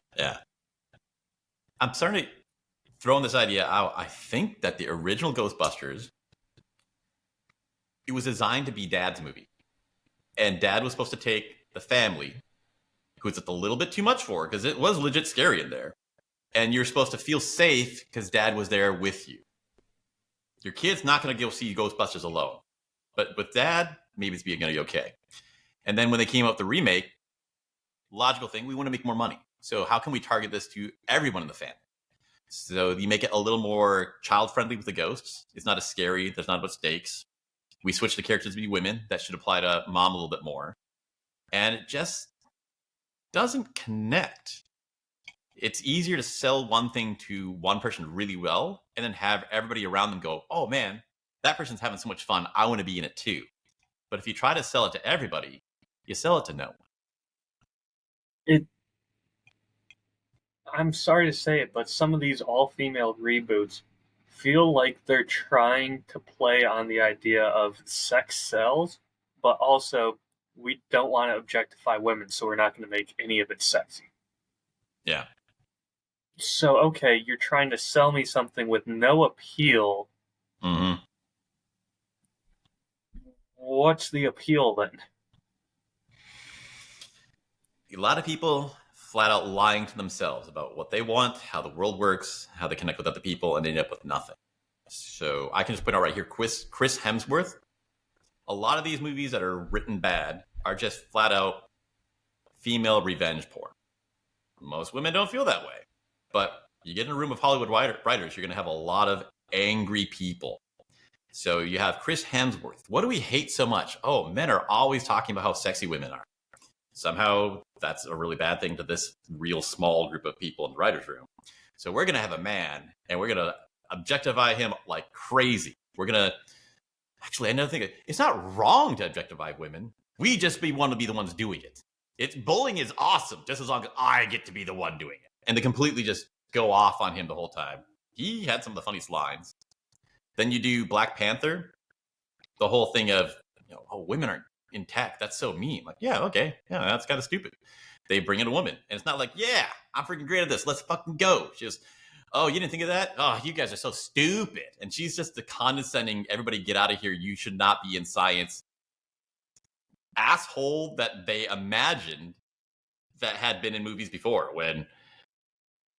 I'm starting to throw this idea out. I think that the original Ghostbusters, it was designed to be Dad's movie. And Dad was supposed to take the family, who it's a little bit too much for, because it was legit scary in there. And you're supposed to feel safe because Dad was there with you. Your kid's not going to go see Ghostbusters alone. But with Dad, maybe it's going to be okay. And then when they came out with the remake, logical thing, we want to make more money. So how can we target this to everyone in the family? So you make it a little more child-friendly with the ghosts. It's not as scary. There's not as much stakes. We switch the characters to be women. That should apply to Mom a little bit more. And it just doesn't connect. It's easier to sell one thing to one person really well and then have everybody around them go, oh man, that person's having so much fun. I want to be in it too. But if you try to sell it to everybody, you sell it to no one. I'm sorry to say it, but some of these all-female reboots feel like they're trying to play on the idea of sex sells, but also we don't want to objectify women, so we're not going to make any of it sexy. Yeah. So, okay, you're trying to sell me something with no appeal. Mm-hmm. What's the appeal then? A lot of people flat out lying to themselves about what they want, how the world works, how they connect with other people, and they end up with nothing. So I can just put out right here, Chris Hemsworth. A lot of these movies that are written bad are just flat out female revenge porn. Most women don't feel that way. But you get in a room of Hollywood writers, you're going to have a lot of angry people. So you have Chris Hemsworth. What do we hate so much? Oh, men are always talking about how sexy women are. Somehow that's a really bad thing to this real small group of people in the writer's room. So we're going to have a man and we're going to objectify him like crazy. We're going to, actually, another thing, it's not wrong to objectify women. We just want to be the ones doing it. Bullying is awesome, just as long as I get to be the one doing it. And they completely just go off on him the whole time. He had some of the funniest lines. Then you do Black Panther, the whole thing of, oh, women aren't in tech. That's so mean. Like, yeah, okay. Yeah, that's kind of stupid. They bring in a woman. And it's not like, yeah, I'm freaking great at this. Let's fucking go. She just, oh, you didn't think of that? Oh, you guys are so stupid. And she's just the condescending, everybody get out of here. You should not be in science. Asshole that they imagined that had been in movies before, when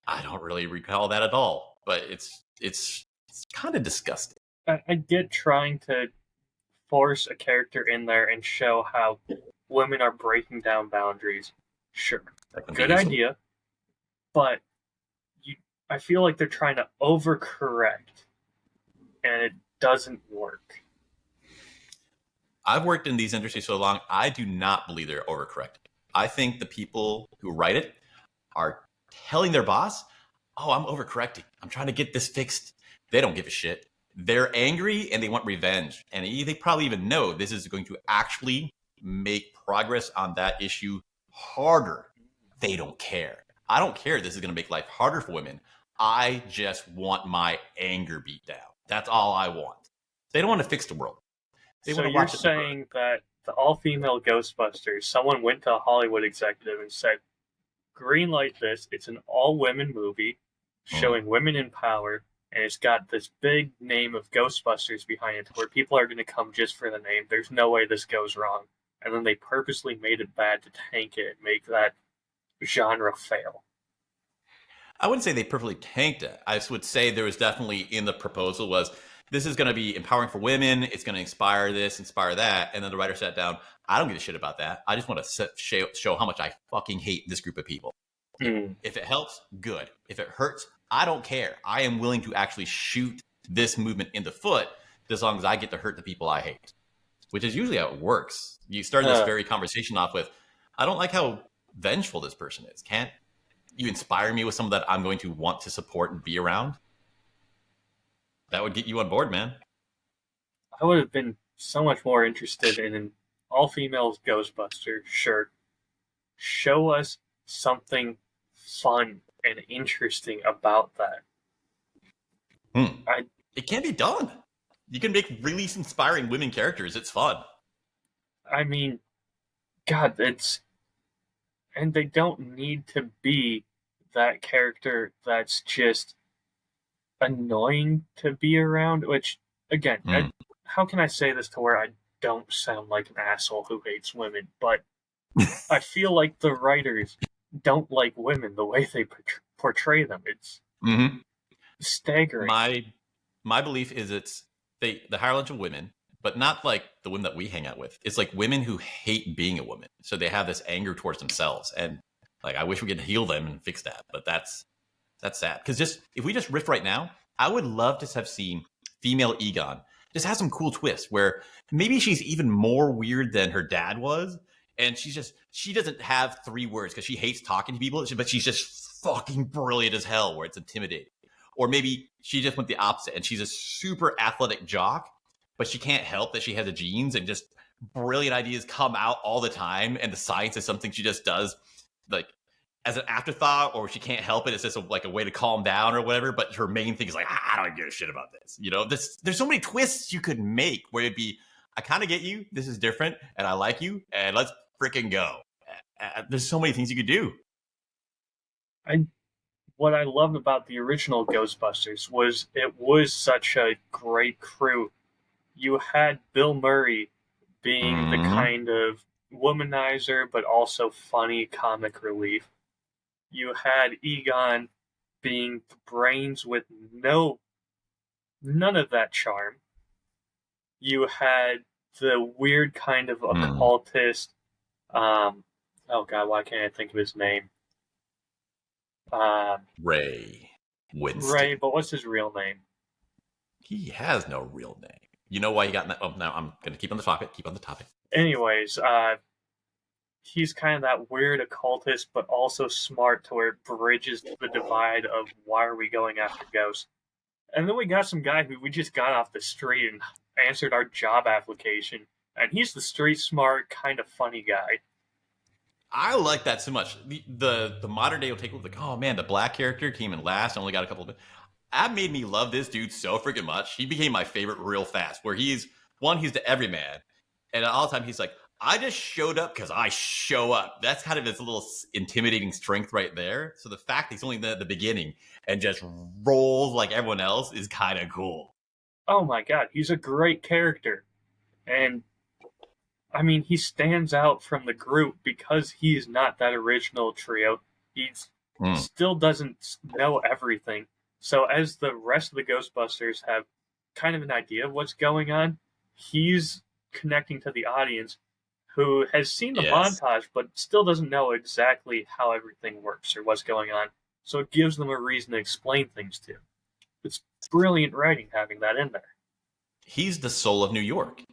I don't really recall that at all. But it's kind of disgusting. I get trying to force a character in there and show how women are breaking down boundaries. Sure, good idea, but I feel like they're trying to overcorrect, and it doesn't work. I've worked in these industries so long, I do not believe they're overcorrecting. I think the people who write it are telling their boss, oh, I'm overcorrecting. I'm trying to get this fixed. They don't give a shit. They're angry and they want revenge. And they probably even know this is going to actually make progress on that issue harder. They don't care. I don't care this is going to make life harder for women. I just want my anger beat down. That's all I want. They don't want to fix the world. So you're saying that the all-female Ghostbusters, someone went to a Hollywood executive and said, greenlight this, it's an all-women movie showing women in power, and it's got this big name of Ghostbusters behind it where people are going to come just for the name. There's no way this goes wrong. And then they purposely made it bad to tank it and make that genre fail. I wouldn't say they perfectly tanked it. I would say there was definitely in the proposal was, this is going to be empowering for women. It's going to inspire this, inspire that. And then the writer sat down. I don't give a shit about that. I just want to show how much I fucking hate this group of people. If it helps, good. If it hurts, I don't care. I am willing to actually shoot this movement in the foot as long as I get to hurt the people I hate, which is usually how it works. You start this very conversation off with, I don't like how vengeful this person is. Can't you inspire me with someone that I'm going to want to support and be around? That would get you on board, man. I would have been so much more interested in an all-female Ghostbuster. Sure. Show us something fun and interesting about that. It can be done. You can make really inspiring women characters. It's fun. I mean, God, and they don't need to be that character that's just annoying to be around, which, again, how can I say this to where I don't sound like an asshole who hates women, but I feel like the writers don't like women the way they portray them. It's staggering. My belief is they hire a bunch of women, but not like the women that we hang out with. It's like women who hate being a woman. So they have this anger towards themselves. And like, I wish we could heal them and fix that, but that's sad. Because if we just riff right now, I would love to have seen female Egon just have some cool twists where maybe she's even more weird than her dad was. And she doesn't have 3 words because she hates talking to people, but she's just fucking brilliant as hell where it's intimidating. Or maybe she just went the opposite and she's a super athletic jock, but she can't help that she has the genes and just brilliant ideas come out all the time. And the science is something she just does like as an afterthought, or she can't help it. It's just like a way to calm down or whatever. But her main thing is like, I don't give a shit about this. There's so many twists you could make where it'd be, I kind of get you. This is different and I like you and let's freaking go. There's so many things you could do. What I loved about the original Ghostbusters was it was such a great crew. You had Bill Murray being the kind of womanizer, but also funny comic relief. You had Egon being the brains with none of that charm. You had the weird kind of occultist. Oh God, why can't I think of his name? Ray Winston. Ray, but what's his real name? He has no real name. You know why he got in that? Oh, no, I'm going to keep on the topic. Anyways, he's kind of that weird occultist, but also smart to where it bridges the divide of why are we going after ghosts. And then we got some guy who we just got off the street and answered our job application, and he's the street smart, kind of funny guy. I like that so much. The modern day will take like, oh man, the black character came in last. I only got a couple of. That made me love this dude so freaking much. He became my favorite real fast. Where he's the everyman, and all the time he's like, I just showed up because I show up. That's kind of his little intimidating strength right there. So the fact that he's only there at the beginning and just rolls like everyone else is kind of cool. Oh my god, he's a great character. And I mean, he stands out from the group because he's not that original trio. He still doesn't know everything. So as the rest of the Ghostbusters have kind of an idea of what's going on, he's connecting to the audience who has seen the montage but still doesn't know exactly how everything works or what's going on. So it gives them a reason to explain things to. It's brilliant writing having that in there. He's the soul of New York.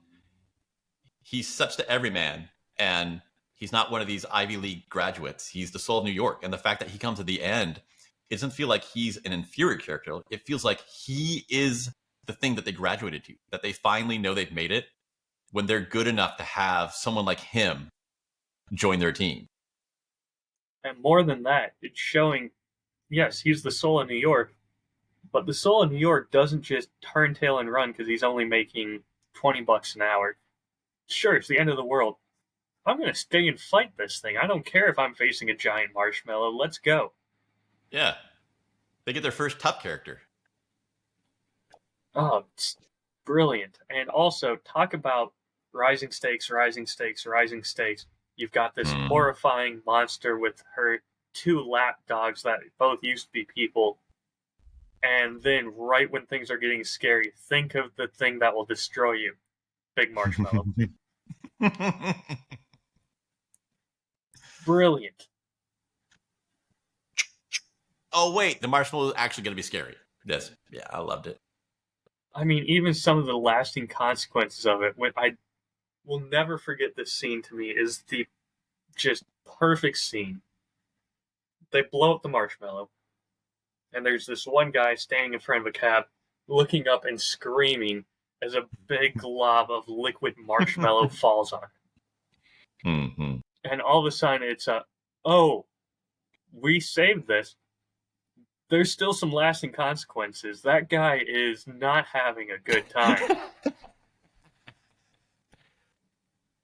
He's such the everyman, and he's not one of these Ivy League graduates. He's the soul of New York. And the fact that he comes at the end, it doesn't feel like he's an inferior character. It feels like he is the thing that they graduated to, that they finally know they've made it when they're good enough to have someone like him join their team. And more than that, it's showing, yes, he's the soul of New York, but the soul of New York doesn't just turn tail and run because he's only making $20 an hour. Sure, it's the end of the world. I'm going to stay and fight this thing. I don't care if I'm facing a giant marshmallow. Let's go. Yeah. They get their first tough character. Oh, it's brilliant. And also, talk about rising stakes. You've got this horrifying monster with her 2 lap dogs that both used to be people. And then right when things are getting scary, think of the thing that will destroy you. Big marshmallow. Brilliant. Oh, wait. The marshmallow is actually going to be scary. Yes. Yeah, I loved it. I mean, even some of the lasting consequences of it, when I will never forget this scene to me, is the just perfect scene. They blow up the marshmallow, and there's this one guy standing in front of a cab, looking up and screaming as a big glob of liquid marshmallow falls on him. Mm-hmm. And all of a sudden it's oh, we saved this. There's still some lasting consequences. That guy is not having a good time.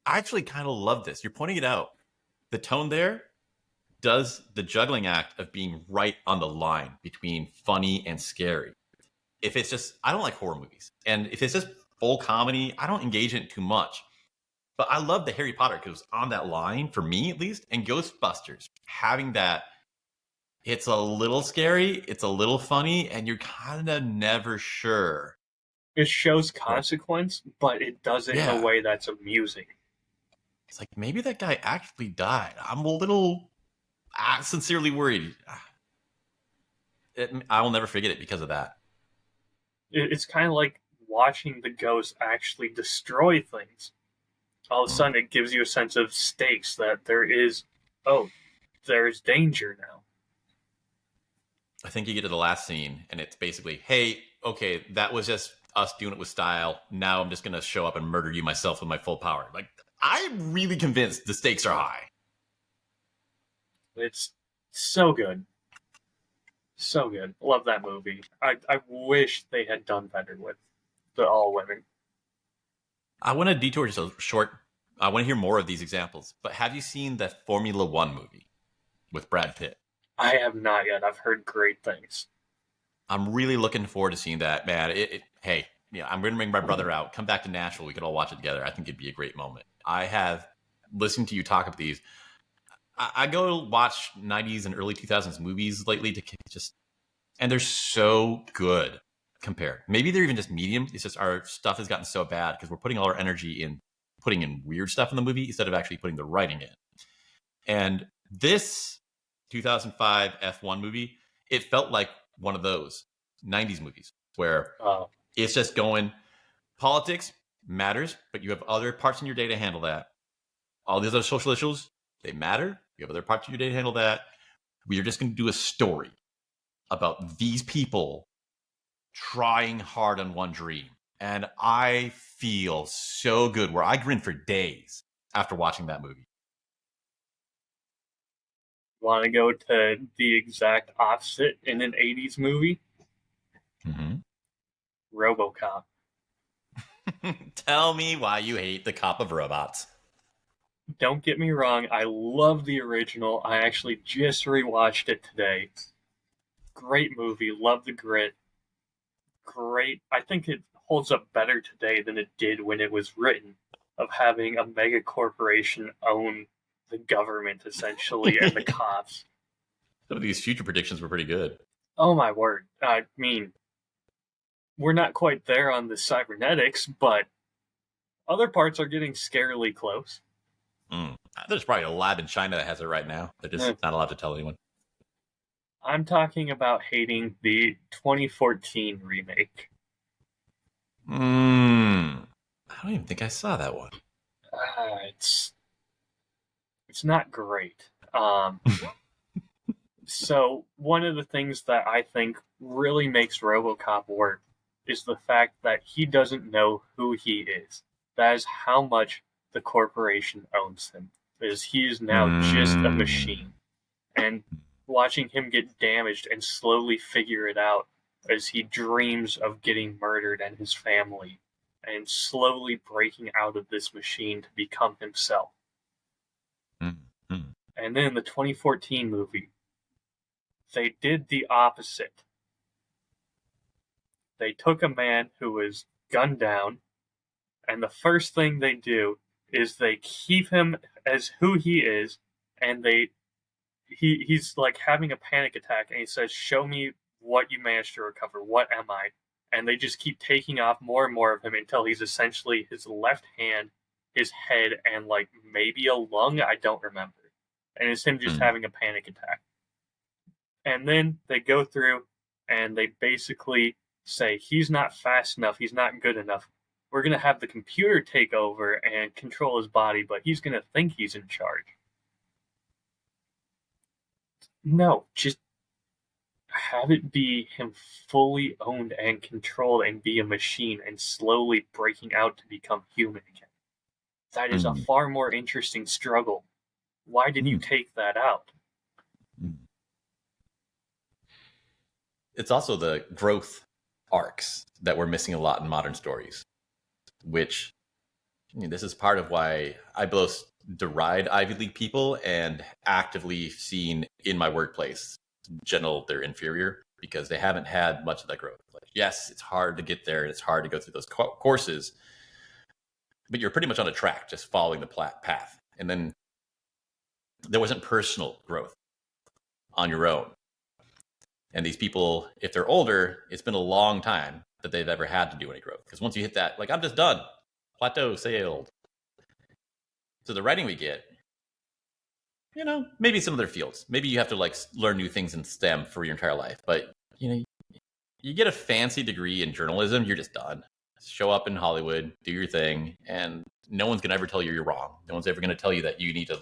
I actually kind of love this. You're pointing it out. The tone there does the juggling act of being right on the line between funny and scary. If it's just, I don't like horror movies. And if it's just full comedy, I don't engage in it too much. But I love the Harry Potter because it's on that line, for me at least, and Ghostbusters. Having that, it's a little scary, it's a little funny, and you're kind of never sure. It shows consequence, but it does it in a way that's amusing. It's like, maybe that guy actually died. I'm a little sincerely worried. I will never forget it because of that. It's kind of like watching the ghost actually destroy things. All of a sudden, it gives you a sense of stakes that there's danger now. I think you get to the last scene, and it's basically, hey, okay, that was just us doing it with style. Now I'm just going to show up and murder you myself with my full power. Like, I'm really convinced the stakes are high. It's so good. So good. Love that movie. I wish they had done better with the all women. I want to detour just a short. I want to hear more of these examples. But have you seen the Formula One movie with Brad Pitt? I have not yet. I've heard great things. I'm really looking forward to seeing that, man. Hey, yeah, I'm going to bring my brother out. Come back to Nashville. We could all watch it together. I think it'd be a great moment. I have listened to you talk about these. I go watch 90s and early 2000s movies lately to just, and they're so good compared. Maybe they're even just medium. It's just our stuff has gotten so bad because we're putting all our energy in putting in weird stuff in the movie instead of actually putting the writing in. And this 2005 F1 movie, it felt like one of those 90s movies where it's just going, Politics matters, but you have other parts in your day to handle that. All these other social issues, they matter. You have other parts of your day to handle that. We are just going to do a story about these people trying hard on one dream. And I feel so good where I grin for days after watching that movie. Want to go to the exact opposite in an 80s movie? Mm-hmm. RoboCop. Tell me why you hate the cop of robots. Don't get me wrong, I love the original. I actually just rewatched it today. Great movie, love the grit. Great. I think it holds up better today than it did when it was written, of having a mega corporation own the government, essentially, and the cops. Some of these future predictions were pretty good. Oh my word. I mean, we're not quite there on the cybernetics, but other parts are getting scarily close. There's probably a lab in China that has it right now. They're just not allowed to tell anyone. I'm talking about hating the 2014 remake. I don't even think I saw that one. It's not great. So one of the things that I think really makes RoboCop work is the fact that he doesn't know who he is. That is how much the corporation owns him. Because he is now just a machine. And watching him get damaged and slowly figure it out as he dreams of getting murdered and his family, and slowly breaking out of this machine to become himself. And then in the 2014 movie, they did the opposite. They took a man who was gunned down, and the first thing they do is they keep him as who he is, and he's like having a panic attack, and he says, "Show me what you managed to recover. What am I?" And they just keep taking off more and more of him until he's essentially his left hand, his head, and like maybe a lung. I don't remember. And it's him just having a panic attack. And then they go through and they basically say, he's not fast enough, he's not good enough. We're going to have the computer take over and control his body, but he's going to think he's in charge. No, just have it be him fully owned and controlled and be a machine and slowly breaking out to become human again. That is a far more interesting struggle. Why did you take that out? It's also the growth arcs that we're missing a lot in modern stories, which this is part of why I both deride Ivy League people and actively seen in my workplace general they're inferior because they haven't had much of that growth. Like, yes, it's hard to get there and it's hard to go through those courses, but you're pretty much on a track just following the path. And then there wasn't personal growth on your own. And these people, if they're older, it's been a long time that they've ever had to do any growth. Because once you hit that, like, I'm just done. Plateau, sailed. So the writing we get, maybe some other fields. Maybe you have to like learn new things in STEM for your entire life. But, you get a fancy degree in journalism, you're just done. Show up in Hollywood, do your thing, and no one's going to ever tell you you're wrong. No one's ever going to tell you that you need to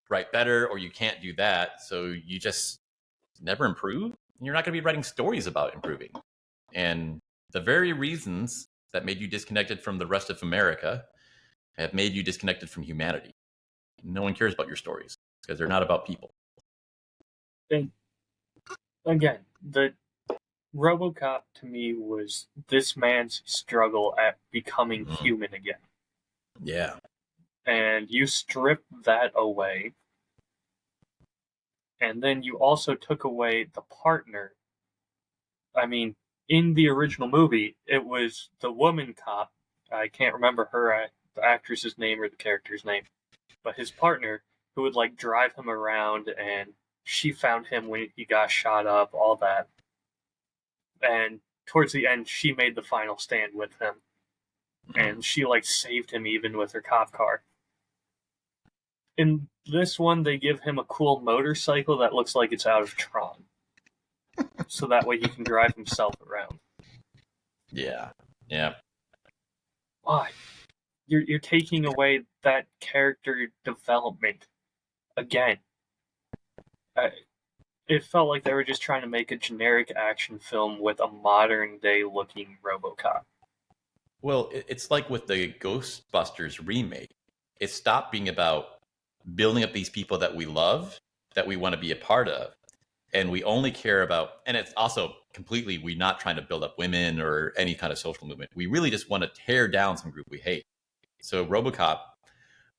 write better or you can't do that. So you just never improve. You're not going to be writing stories about improving. And the very reasons that made you disconnected from the rest of America have made you disconnected from humanity. No one cares about your stories because they're not about people. And again, the RoboCop to me was this man's struggle at becoming human again. Yeah. And you strip that away. And then you also took away the partner. I mean, in the original movie, it was the woman cop. I can't remember the actress's name or the character's name. But his partner, who would like drive him around, and she found him when he got shot up, all that. And towards the end, she made the final stand with him. And she like saved him even with her cop car. In this one, they give him a cool motorcycle that looks like it's out of Tron. So that way he can drive himself around. Yeah. Yeah. why? You're taking away that character development again. It felt like they were just trying to make a generic action film with a modern day looking RoboCop. Well, it's like with the Ghostbusters remake. It stopped being about building up these people that we love, that we want to be a part of, and we only care about. And it's also completely, we're not trying to build up women or any kind of social movement. We really just want to tear down some group we hate. So RoboCop,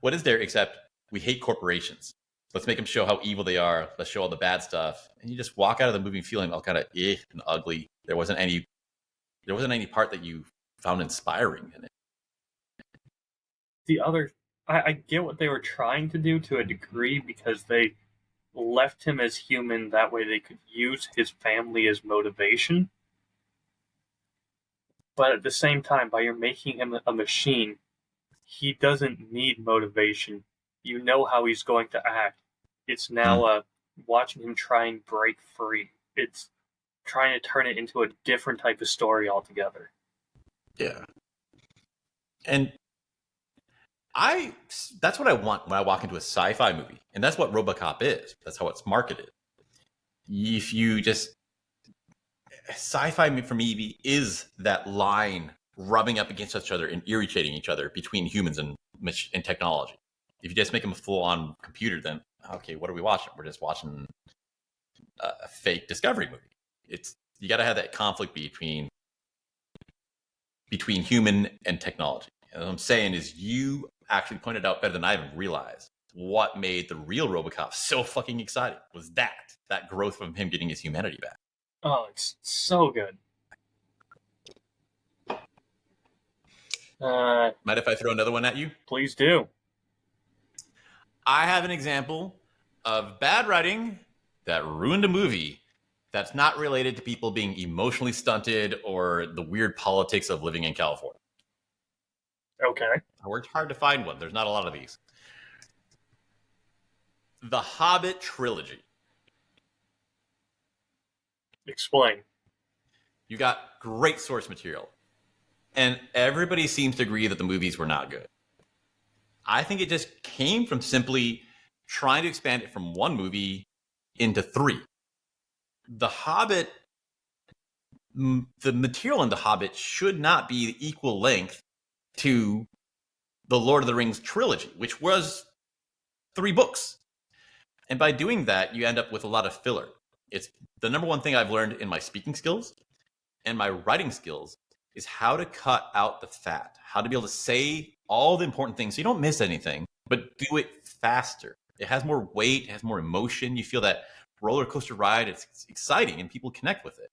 what is there except we hate corporations? Let's make them show how evil they are. Let's show all the bad stuff, and you just walk out of the movie feeling all kind of and ugly. There wasn't any part that you found inspiring in it. I get what they were trying to do to a degree because they left him as human. That way they could use his family as motivation. But at the same time, by you're making him a machine, he doesn't need motivation. You know how he's going to act. It's now watching him try and break free. It's trying to turn it into a different type of story altogether. Yeah. And that's what I want when I walk into a sci-fi movie. And that's what RoboCop is. That's how it's marketed. If you just sci-fi for me is that line rubbing up against each other and irritating each other between humans and technology. If you just make them a full-on computer, then okay, what are we watching? We're just watching a fake Discovery movie. You got to have that conflict between human and technology. And what I'm saying is, you actually pointed out better than I even realized what made the real RoboCop so fucking exciting was that growth from him getting his humanity back. Oh, it's so good. Mind if I throw another one at you? Please do. I have an example of bad writing that ruined a movie that's not related to people being emotionally stunted or the weird politics of living in California. Okay. I worked hard to find one. There's not a lot of these. The Hobbit trilogy. Explain. You got great source material. And everybody seems to agree that the movies were not good. I think it just came from simply trying to expand it from one movie into 3. The Hobbit, the material in The Hobbit should not be equal length to the Lord of the Rings trilogy, which was 3 books. And by doing that, you end up with a lot of filler. It's the number one thing I've learned in my speaking skills and my writing skills is how to cut out the fat, how to be able to say all the important things so you don't miss anything, but do it faster. It has more weight, it has more emotion. You feel that roller coaster ride. It's exciting and people connect with it.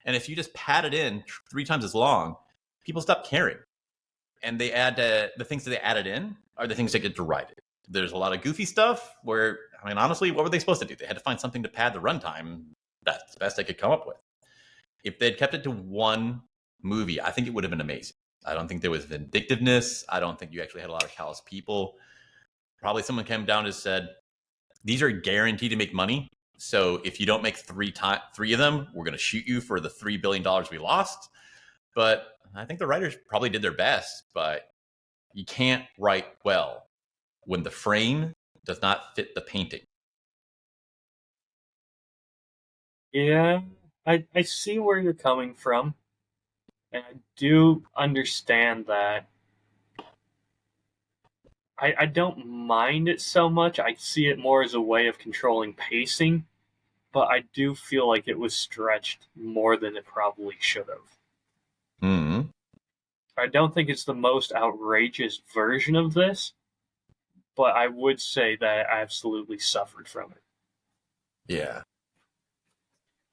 And if you just pad it in 3 times as long, people stop caring. And they add the things that they added in are the things that get derided. There's a lot of goofy stuff where, I mean, honestly, what were they supposed to do? They had to find something to pad the runtime. That's the best they could come up with. If they'd kept it to one movie, I think it would have been amazing. I don't think there was vindictiveness. I don't think you actually had a lot of callous people. Probably someone came down and said, these are guaranteed to make money. So if you don't make 3 of them, we're going to shoot you for the $3 billion we lost. But I think the writers probably did their best, but you can't write well when the frame does not fit the painting. Yeah, I see where you're coming from. And I do understand that. I don't mind it so much. I see it more as a way of controlling pacing, but I do feel like it was stretched more than it probably should have. Mm-hmm. I don't think it's the most outrageous version of this, but I would say that I absolutely suffered from it. Yeah.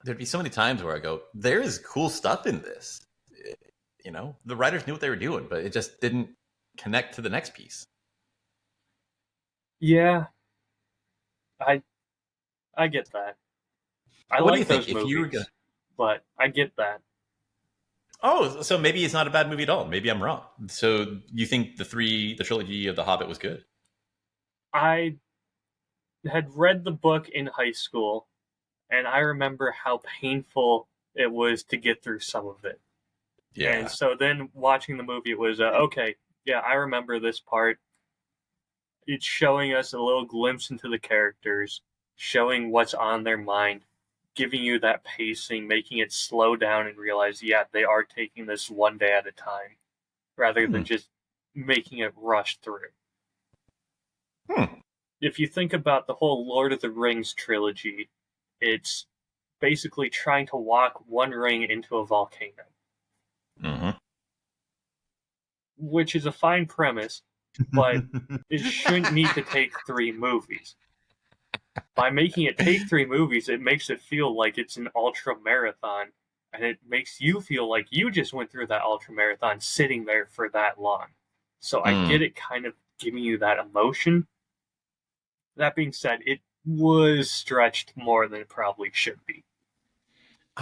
There'd be so many times where I go, there is cool stuff in this. You know, the writers knew what they were doing, but it just didn't connect to the next piece. Yeah, I get that. I What do like you think? those If you were movies, gonna... but I get that. Oh, so maybe it's not a bad movie at all. Maybe I'm wrong. So you think the trilogy of The Hobbit was good? I had read the book in high school, and I remember how painful it was to get through some of it. Yeah. And so then watching the movie, it was, okay, Yeah, I remember this part. It's showing us a little glimpse into the characters, showing what's on their mind, giving you that pacing, making it slow down and realize, yeah, they are taking this one day at a time, rather than just making it rush through. If you think about the whole Lord of the Rings trilogy, it's basically trying to walk one ring into a volcano. Which is a fine premise, but it shouldn't need to take 3 movies. By making it take 3 movies, it makes it feel like it's an ultra marathon, and it makes you feel like you just went through that ultra marathon sitting there for that long. So I get it kind of giving you that emotion. That being said, it was stretched more than it probably should be.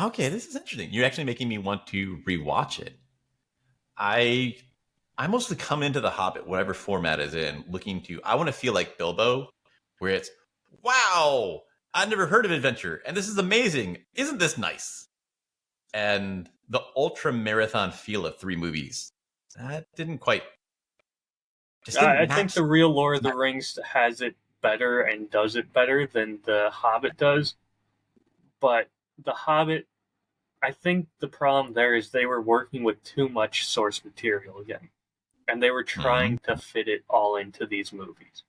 Okay, this is interesting. You're actually making me want to rewatch it. I mostly come into The Hobbit, whatever format is in, I want to feel like Bilbo, where it's, wow, I've never heard of adventure, and this is amazing. Isn't this nice? And the ultra marathon feel of 3 movies, that didn't quite. I think the real Lord of the Rings has it better and does it better than The Hobbit does. But The Hobbit, I think the problem there is they were working with too much source material again. And they were trying to fit it all into these movies.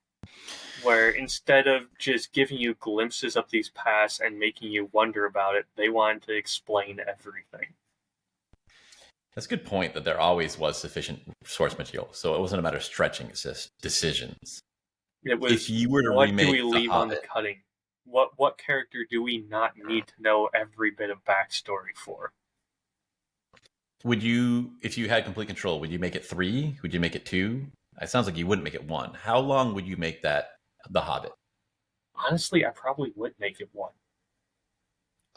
Where instead of just giving you glimpses of these pasts and making you wonder about it, they wanted to explain everything. That's a good point, that there always was sufficient source material. So it wasn't a matter of stretching, it's just decisions. It was, if you were to what remake do we leave on the cutting? What character do we not need to know every bit of backstory for? Would you, if you had complete control, would you make it 3? Would you make it 2? It sounds like you wouldn't make it 1. How long would you make that The Hobbit? Honestly, I probably would make it 1.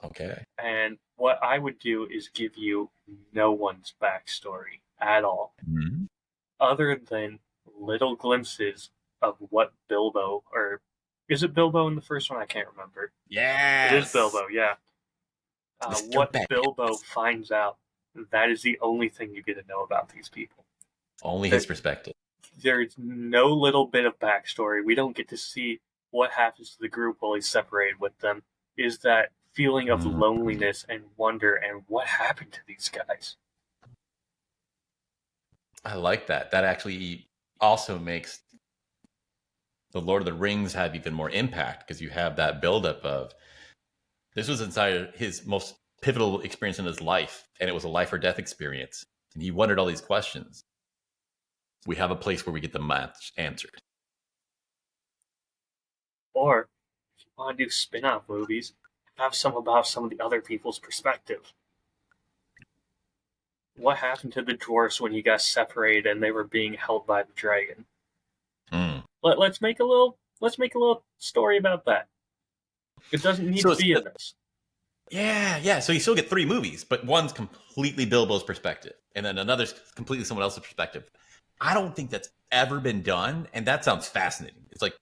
Okay. And what I would do is give you no one's backstory at all, other than little glimpses of what Bilbo, or is it Bilbo in the first one? I can't remember. Yeah, it is Bilbo. Yeah, what Bilbo finds out. That is the only thing you get to know about these people. Only his perspective. There's no little bit of backstory. We don't get to see what happens to the group while he's separated with them. Is that feeling of loneliness and wonder and what happened to these guys? I like that. That actually also makes the Lord of the Rings have even more impact, because you have that buildup of, this was inside his most pivotal experience in his life, and it was a life or death experience, and he wondered all these questions. We have a place where we get them answered. Or, if you want to do spin-off movies, have some about some of the other people's perspective. What happened to the dwarfs when you got separated and they were being held by the dragon? Let's make a little story about that. It doesn't need to be in this. Yeah. So you still get 3 movies, but one's completely Bilbo's perspective, and then another's completely someone else's perspective. I don't think that's ever been done, and that sounds fascinating. It's like,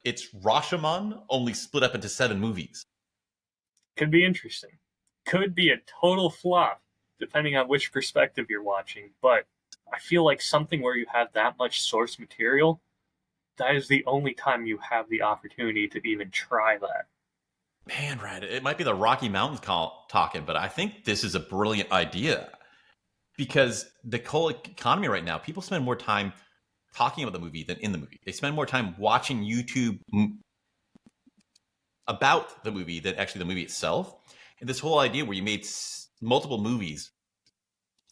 it's Rashomon, only split up into 7 movies. Could be interesting. Could be a total flop, depending on which perspective you're watching, but I feel like something where you have that much source material, that is the only time you have the opportunity to even try that. Man, right. It might be the Rocky Mountains talking, but I think this is a brilliant idea, because the whole economy right now, people spend more time talking about the movie than in the movie. They spend more time watching YouTube about the movie than actually the movie itself. And this whole idea where you made multiple movies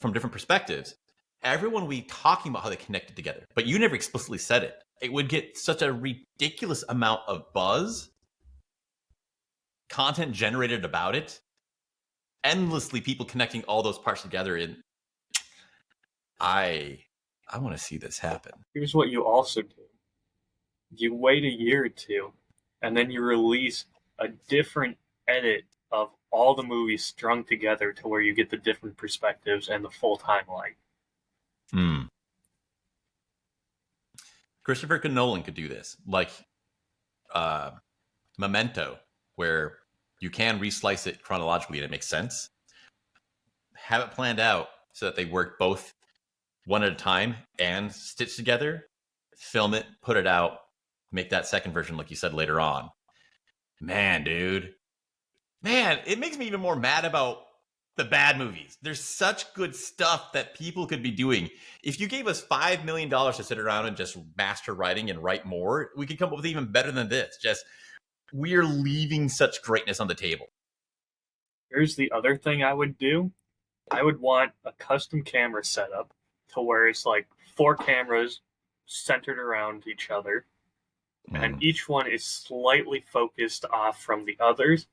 from different perspectives, everyone will be talking about how they connected together, but you never explicitly said it. It would get such a ridiculous amount of buzz, content generated about it, endlessly people connecting all those parts together. And I want to see this happen. Here's what you also do. You wait a year or 2, and then you release a different edit of all the movies strung together to where you get the different perspectives and the full timeline. Christopher Nolan could do this, like Memento, where you can reslice it chronologically and it makes sense. Have it planned out so that they work both one at a time and stitch together, film it, put it out, make that second version like you said later on. Man, dude. Man, it makes me even more mad about the bad movies. There's such good stuff that people could be doing. If you gave us $5 million to sit around and just master writing and write more, we could come up with even better than this. Just, we're leaving such greatness on the table. Here's the other thing I would do. I would want a custom camera setup to where it's like 4 cameras centered around each other, and each one is slightly focused off from the others,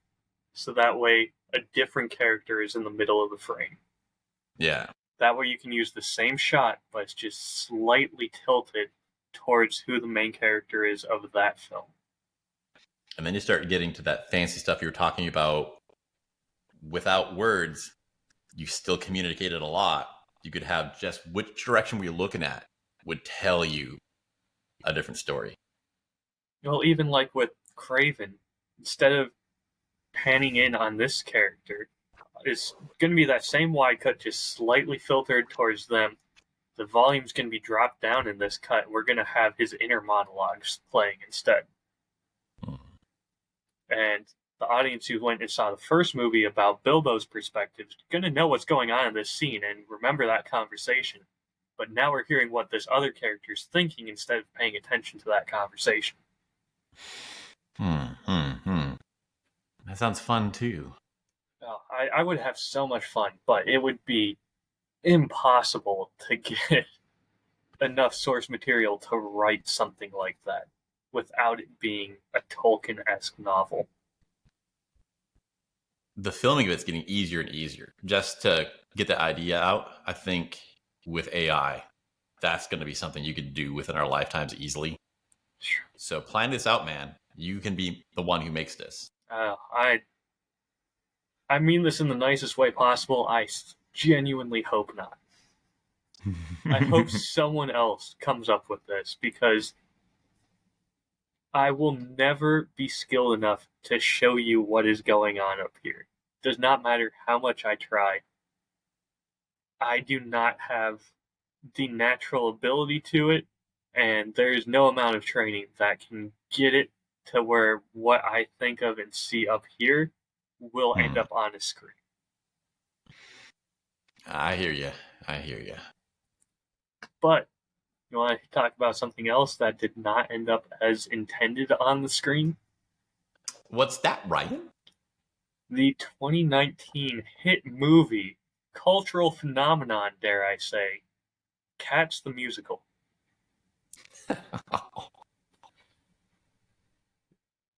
so that way a different character is in the middle of the frame. Yeah. That way you can use the same shot, but it's just slightly tilted towards who the main character is of that film. And then you start getting to that fancy stuff you were talking about. Without words, you still communicated a lot. You could have just which direction we're looking at would tell you a different story. Well, even like with Craven, instead of panning in on this character, it's going to be that same wide cut, just slightly filtered towards them. The volume's going to be dropped down in this cut. We're going to have his inner monologues playing instead. And the audience who went and saw the first movie about Bilbo's perspective is going to know what's going on in this scene and remember that conversation. But now we're hearing what this other character's thinking instead of paying attention to that conversation. That sounds fun too. Oh, I would have so much fun, but it would be impossible to get enough source material to write something like that without it being a Tolkien-esque novel. The filming of it's getting easier and easier. Just to get the idea out, I think with AI, that's going to be something you could do within our lifetimes easily. Sure. So plan this out, man. You can be the one who makes this. I mean this in the nicest way possible. I genuinely hope not. I hope someone else comes up with this, because I will never be skilled enough to show you what is going on up here. Does not matter how much I try. I do not have the natural ability to it, and there is no amount of training that can get it to where what I think of and see up here will end up on a screen. I hear you. But you want to talk about something else that did not end up as intended on the screen? What's that, Ryan? The 2019 hit movie, cultural phenomenon, dare I say, Cats the Musical.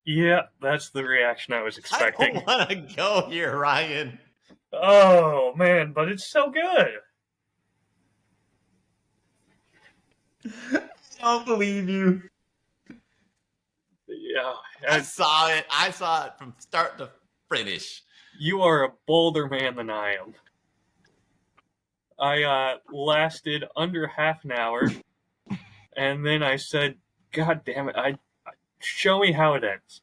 Yeah, that's the reaction I was expecting. I don't want to go here, Ryan. Oh, man, but it's so good. I don't believe you. Yeah, I saw it. I saw it from start to finish. You are a bolder man than I am. I lasted under half an hour, and then I said, God damn it, show me how it ends.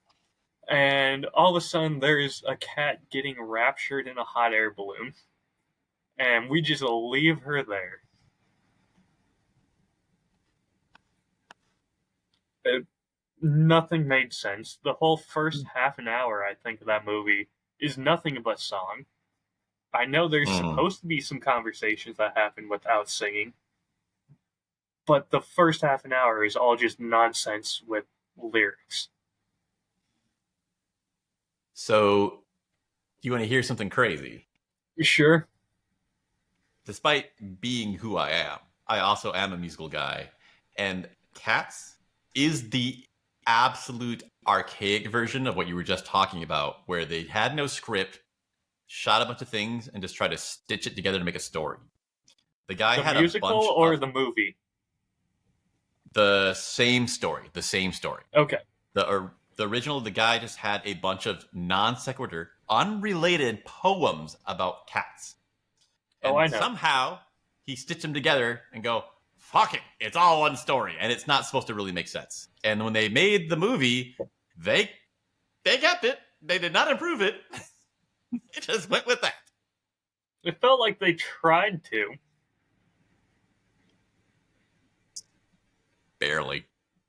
And all of a sudden, there's a cat getting raptured in a hot air balloon. And we just leave her there. Nothing made sense. The whole first half an hour, I think, of that movie is nothing but song. I know there's supposed to be some conversations that happen without singing, but the first half an hour is all just nonsense with lyrics. So, you want to hear something crazy? Sure. Despite being who I am, I also am a musical guy. And Cats is the absolute archaic version of what you were just talking about, where they had no script, shot a bunch of things, and just tried to stitch it together to make a story. The guy had musical a bunch or of the movie? The same story. Okay. The original, the guy just had a bunch of non sequitur, unrelated poems about cats. And I know. Somehow he stitched them together and go, fuck it, it's all one story, and it's not supposed to really make sense. And when they made the movie, they kept it. They did not improve it. They just went with that. It felt like they tried to.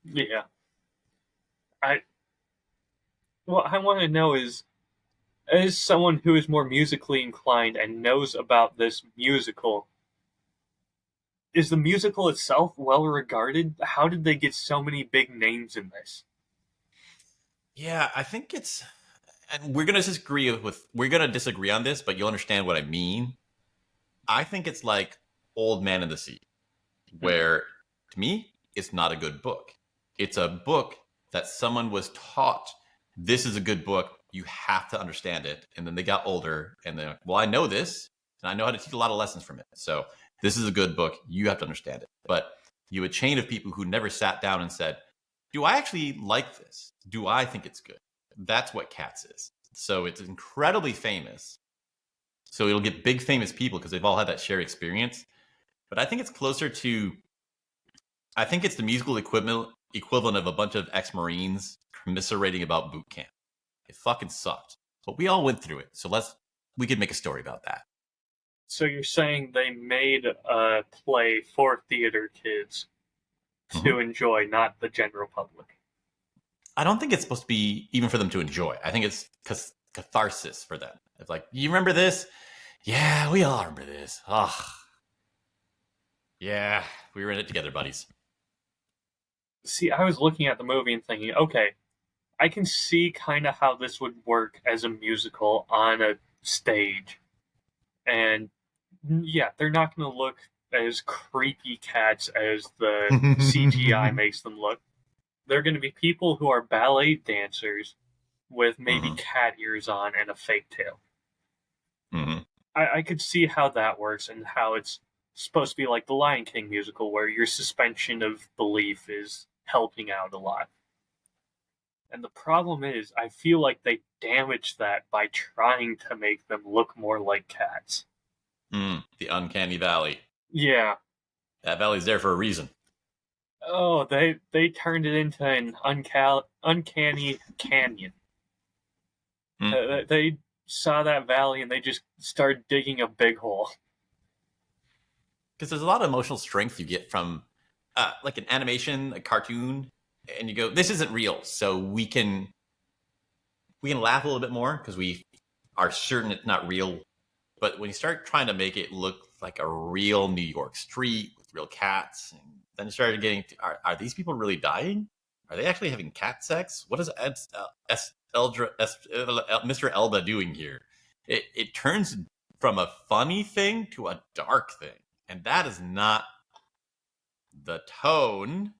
Yeah. I What I want to know is, as someone who is more musically inclined and knows about this musical, is the musical itself well regarded? How did they get so many big names in this? Yeah, I think it's, and we're gonna disagree on this, but you'll understand what I mean. I think it's like Old Man in the Sea, where to me, it's not a good book. It's a book that someone was taught, this is a good book, you have to understand it. And then they got older and they're like, well, I know this, and I know how to teach a lot of lessons from it. So this is a good book, you have to understand it. But you a chain of people who never sat down and said, do I actually like this? Do I think it's good? That's what Cats is. So it's incredibly famous. So it'll get big famous people because they've all had that shared experience. But I think it's closer to, I think it's the musical equivalent of a bunch of ex-Marines commiserating about boot camp. It fucking sucked, but we all went through it. So we could make a story about that. So you're saying they made a play for theater kids to enjoy, not the general public? I don't think it's supposed to be even for them to enjoy. I think it's catharsis for them. It's like, you remember this? Yeah, we all remember this. Ugh. Yeah, we were in it together, buddies. See, I was looking at the movie and thinking, okay, I can see kind of how this would work as a musical on a stage. And yeah, they're not going to look as creepy cats as the CGI makes them look. They're going to be people who are ballet dancers with maybe cat ears on and a fake tail. I could see how that works and how it's supposed to be like the Lion King musical, where your suspension of belief is helping out a lot. And the problem is, I feel like they damaged that by trying to make them look more like cats. The uncanny valley. Yeah. That valley's there for a reason. Oh, they turned it into an uncanny canyon. They saw that valley and they just started digging a big hole. Because there's a lot of emotional strength you get from like an animation, a cartoon, and you go, this isn't real, so we can laugh a little bit more because we are certain it's not real. But when you start trying to make it look like a real New York street with real cats, and then you started getting to, are these people really dying? Are they actually having cat sex? What is Mr. Elba doing here? It turns from a funny thing to a dark thing, and that is not the tone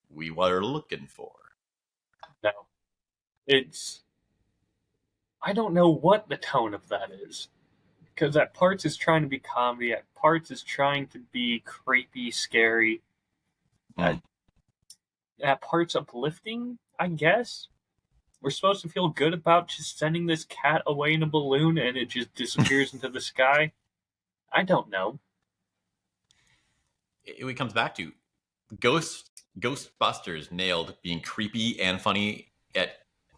we were looking for. No. I don't know what the tone of that is. Because at parts it's trying to be comedy, at parts it's trying to be creepy, scary. At parts uplifting, I guess. We're supposed to feel good about just sending this cat away in a balloon and it just disappears into the sky. I don't know. It comes back to Ghostbusters nailed being creepy and funny at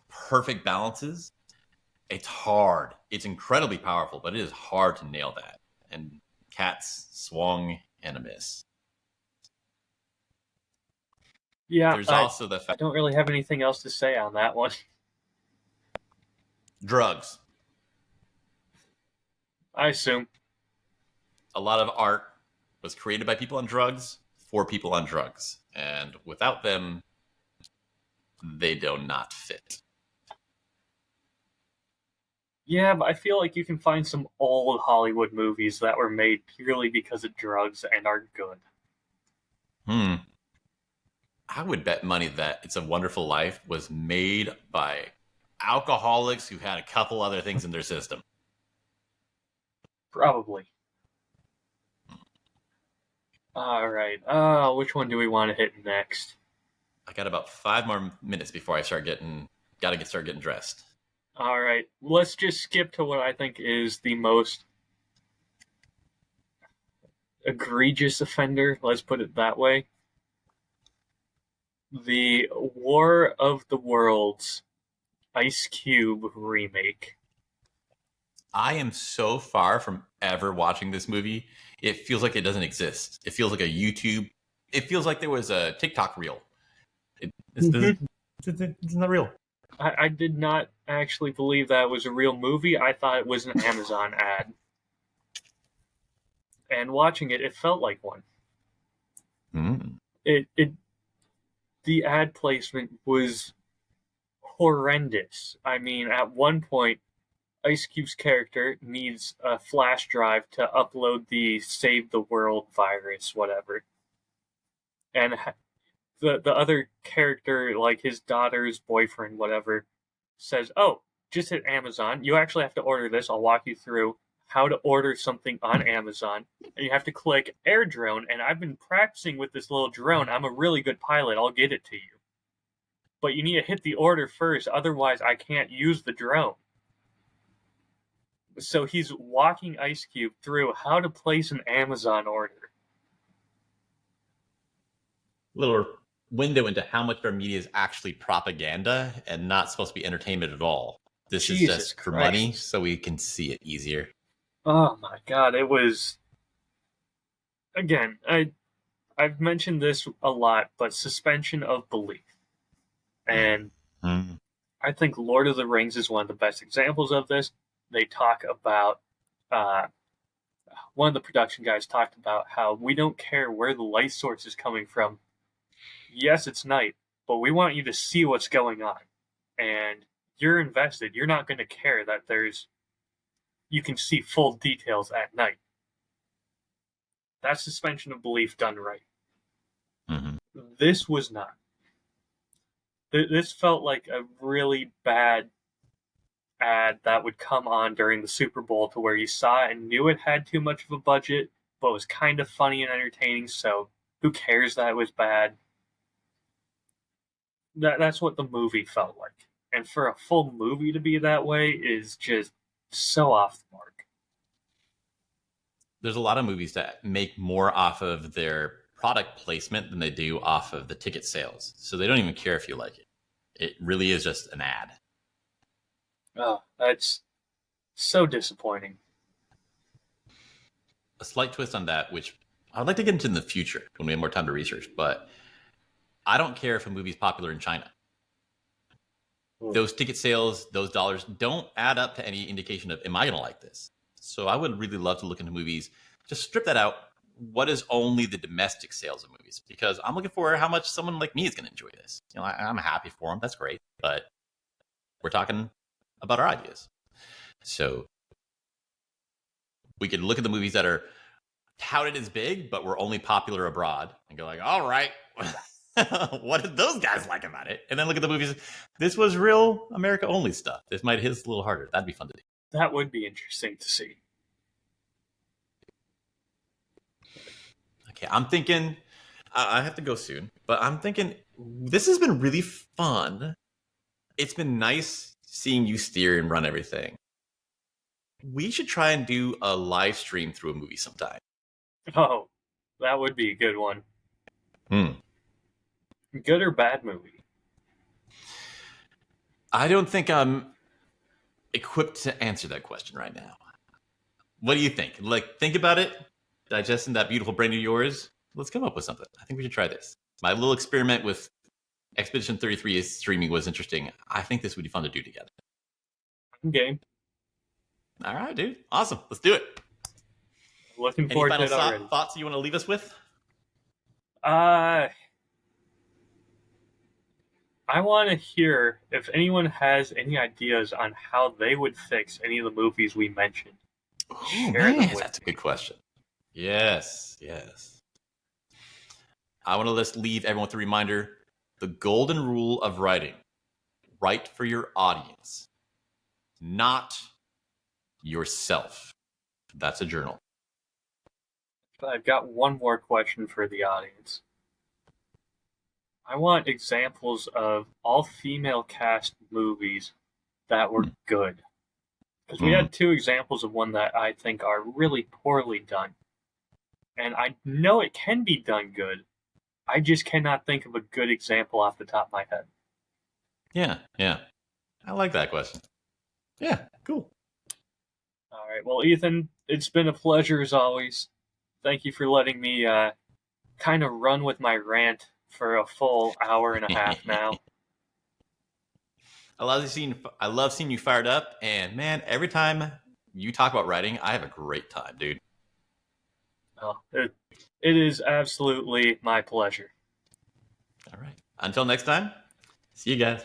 perfect balances. It's hard. It's incredibly powerful, but it is hard to nail that. And Cats swung and a miss. Yeah, there's also the fact I don't really have anything else to say on that one. Drugs. I assume. A lot of art was created by people on drugs for people on drugs. And without them, they do not fit. Yeah, but I feel like you can find some old Hollywood movies that were made purely because of drugs and are good. I would bet money that It's a Wonderful Life was made by alcoholics who had a couple other things in their system. Probably. All right. Which one do we want to hit next? I got about 5 more minutes before I start getting dressed. All right. Let's just skip to what I think is the most egregious offender. Let's put it that way. The War of the Worlds Ice Cube remake. I am so far from ever watching this movie. It feels like it doesn't exist. It feels like a YouTube. It feels like there was a TikTok reel It's not real. I did not actually believe that was a real movie. I thought it was an Amazon ad. And watching it, it felt like one. The ad placement was horrendous. I mean, at one point, Ice Cube's character needs a flash drive to upload the Save the World virus, whatever. And the other character, like his daughter's boyfriend, whatever, says, "Oh, just hit Amazon. You actually have to order this. I'll walk you through how to order something on Amazon. And you have to click air drone. And I've been practicing with this little drone. I'm a really good pilot. I'll get it to you. But you need to hit the order first. Otherwise, I can't use the drone." So he's walking Ice Cube through how to place an Amazon order. Little window into how much of our media is actually propaganda and not supposed to be entertainment at all. This Jesus is just for Christ. money, so we can see it easier. Oh my God, it was... Again, I've mentioned this a lot, but suspension of belief. And I think Lord of the Rings is one of the best examples of this. They talk about... one of the production guys talked about how we don't care where the light source is coming from. Yes, it's night, but we want you to see what's going on. And you're invested. You're not going to care that you can see full details at night. That's suspension of belief done right. This was not. This felt like a really bad ad that would come on during the Super Bowl, to where you saw it and knew it had too much of a budget, but was kind of funny and entertaining, so who cares that it was bad? That's what the movie felt like. And for a full movie to be that way is just so off the mark. There's a lot of movies that make more off of their product placement than they do off of the ticket sales. So they don't even care if you like it. It really is just an ad. Oh, that's so disappointing. A slight twist on that, which I'd like to get into in the future when we have more time to research, but I don't care if a movie's popular in China. Those ticket sales, those dollars don't add up to any indication of, am I going to like this? So I would really love to look into movies, just strip that out. What is only the domestic sales of movies? Because I'm looking for how much someone like me is going to enjoy this. You know, I'm happy for them. That's great. But we're talking about our ideas. So we could look at the movies that are touted as big, but were only popular abroad and go like, all right, what did those guys like about it? And then look at the movies. This was real America only stuff. This might hit us a little harder. That'd be fun to do. That would be interesting to see. Okay, I'm thinking, I have to go soon, but I'm thinking this has been really fun. It's been nice seeing you steer and run everything. We should try and do a live stream through a movie sometime. Oh, that would be a good one. Good or bad movie? I don't think I'm equipped to answer that question right now. What do you think? Like, think about it, digesting that beautiful brain of yours. Let's come up with something. I think we should try this. My little experiment with Expedition 33 streaming was interesting. I think this would be fun to do together. Game. All right, dude. Awesome. Let's do it. Looking forward to it already. Any final thoughts you want to leave us with? I want to hear if anyone has any ideas on how they would fix any of the movies we mentioned. Oh, man, that's a good question. Yes. I want to just leave everyone with a reminder. The golden rule of writing. Write for your audience, not yourself. That's a journal. I've got one more question for the audience. I want examples of all-female cast movies that were good. Because we had two examples of one that I think are really poorly done. And I know it can be done good. I just cannot think of a good example off the top of my head. Yeah. I like that question. Yeah, cool. All right. Well, Ethan, it's been a pleasure as always. Thank you for letting me kind of run with my rant for a full hour and a half now. I love seeing you fired up, and man, every time you talk about writing, I have a great time, dude. Oh, it is absolutely my pleasure. All right. Until next time, see you guys.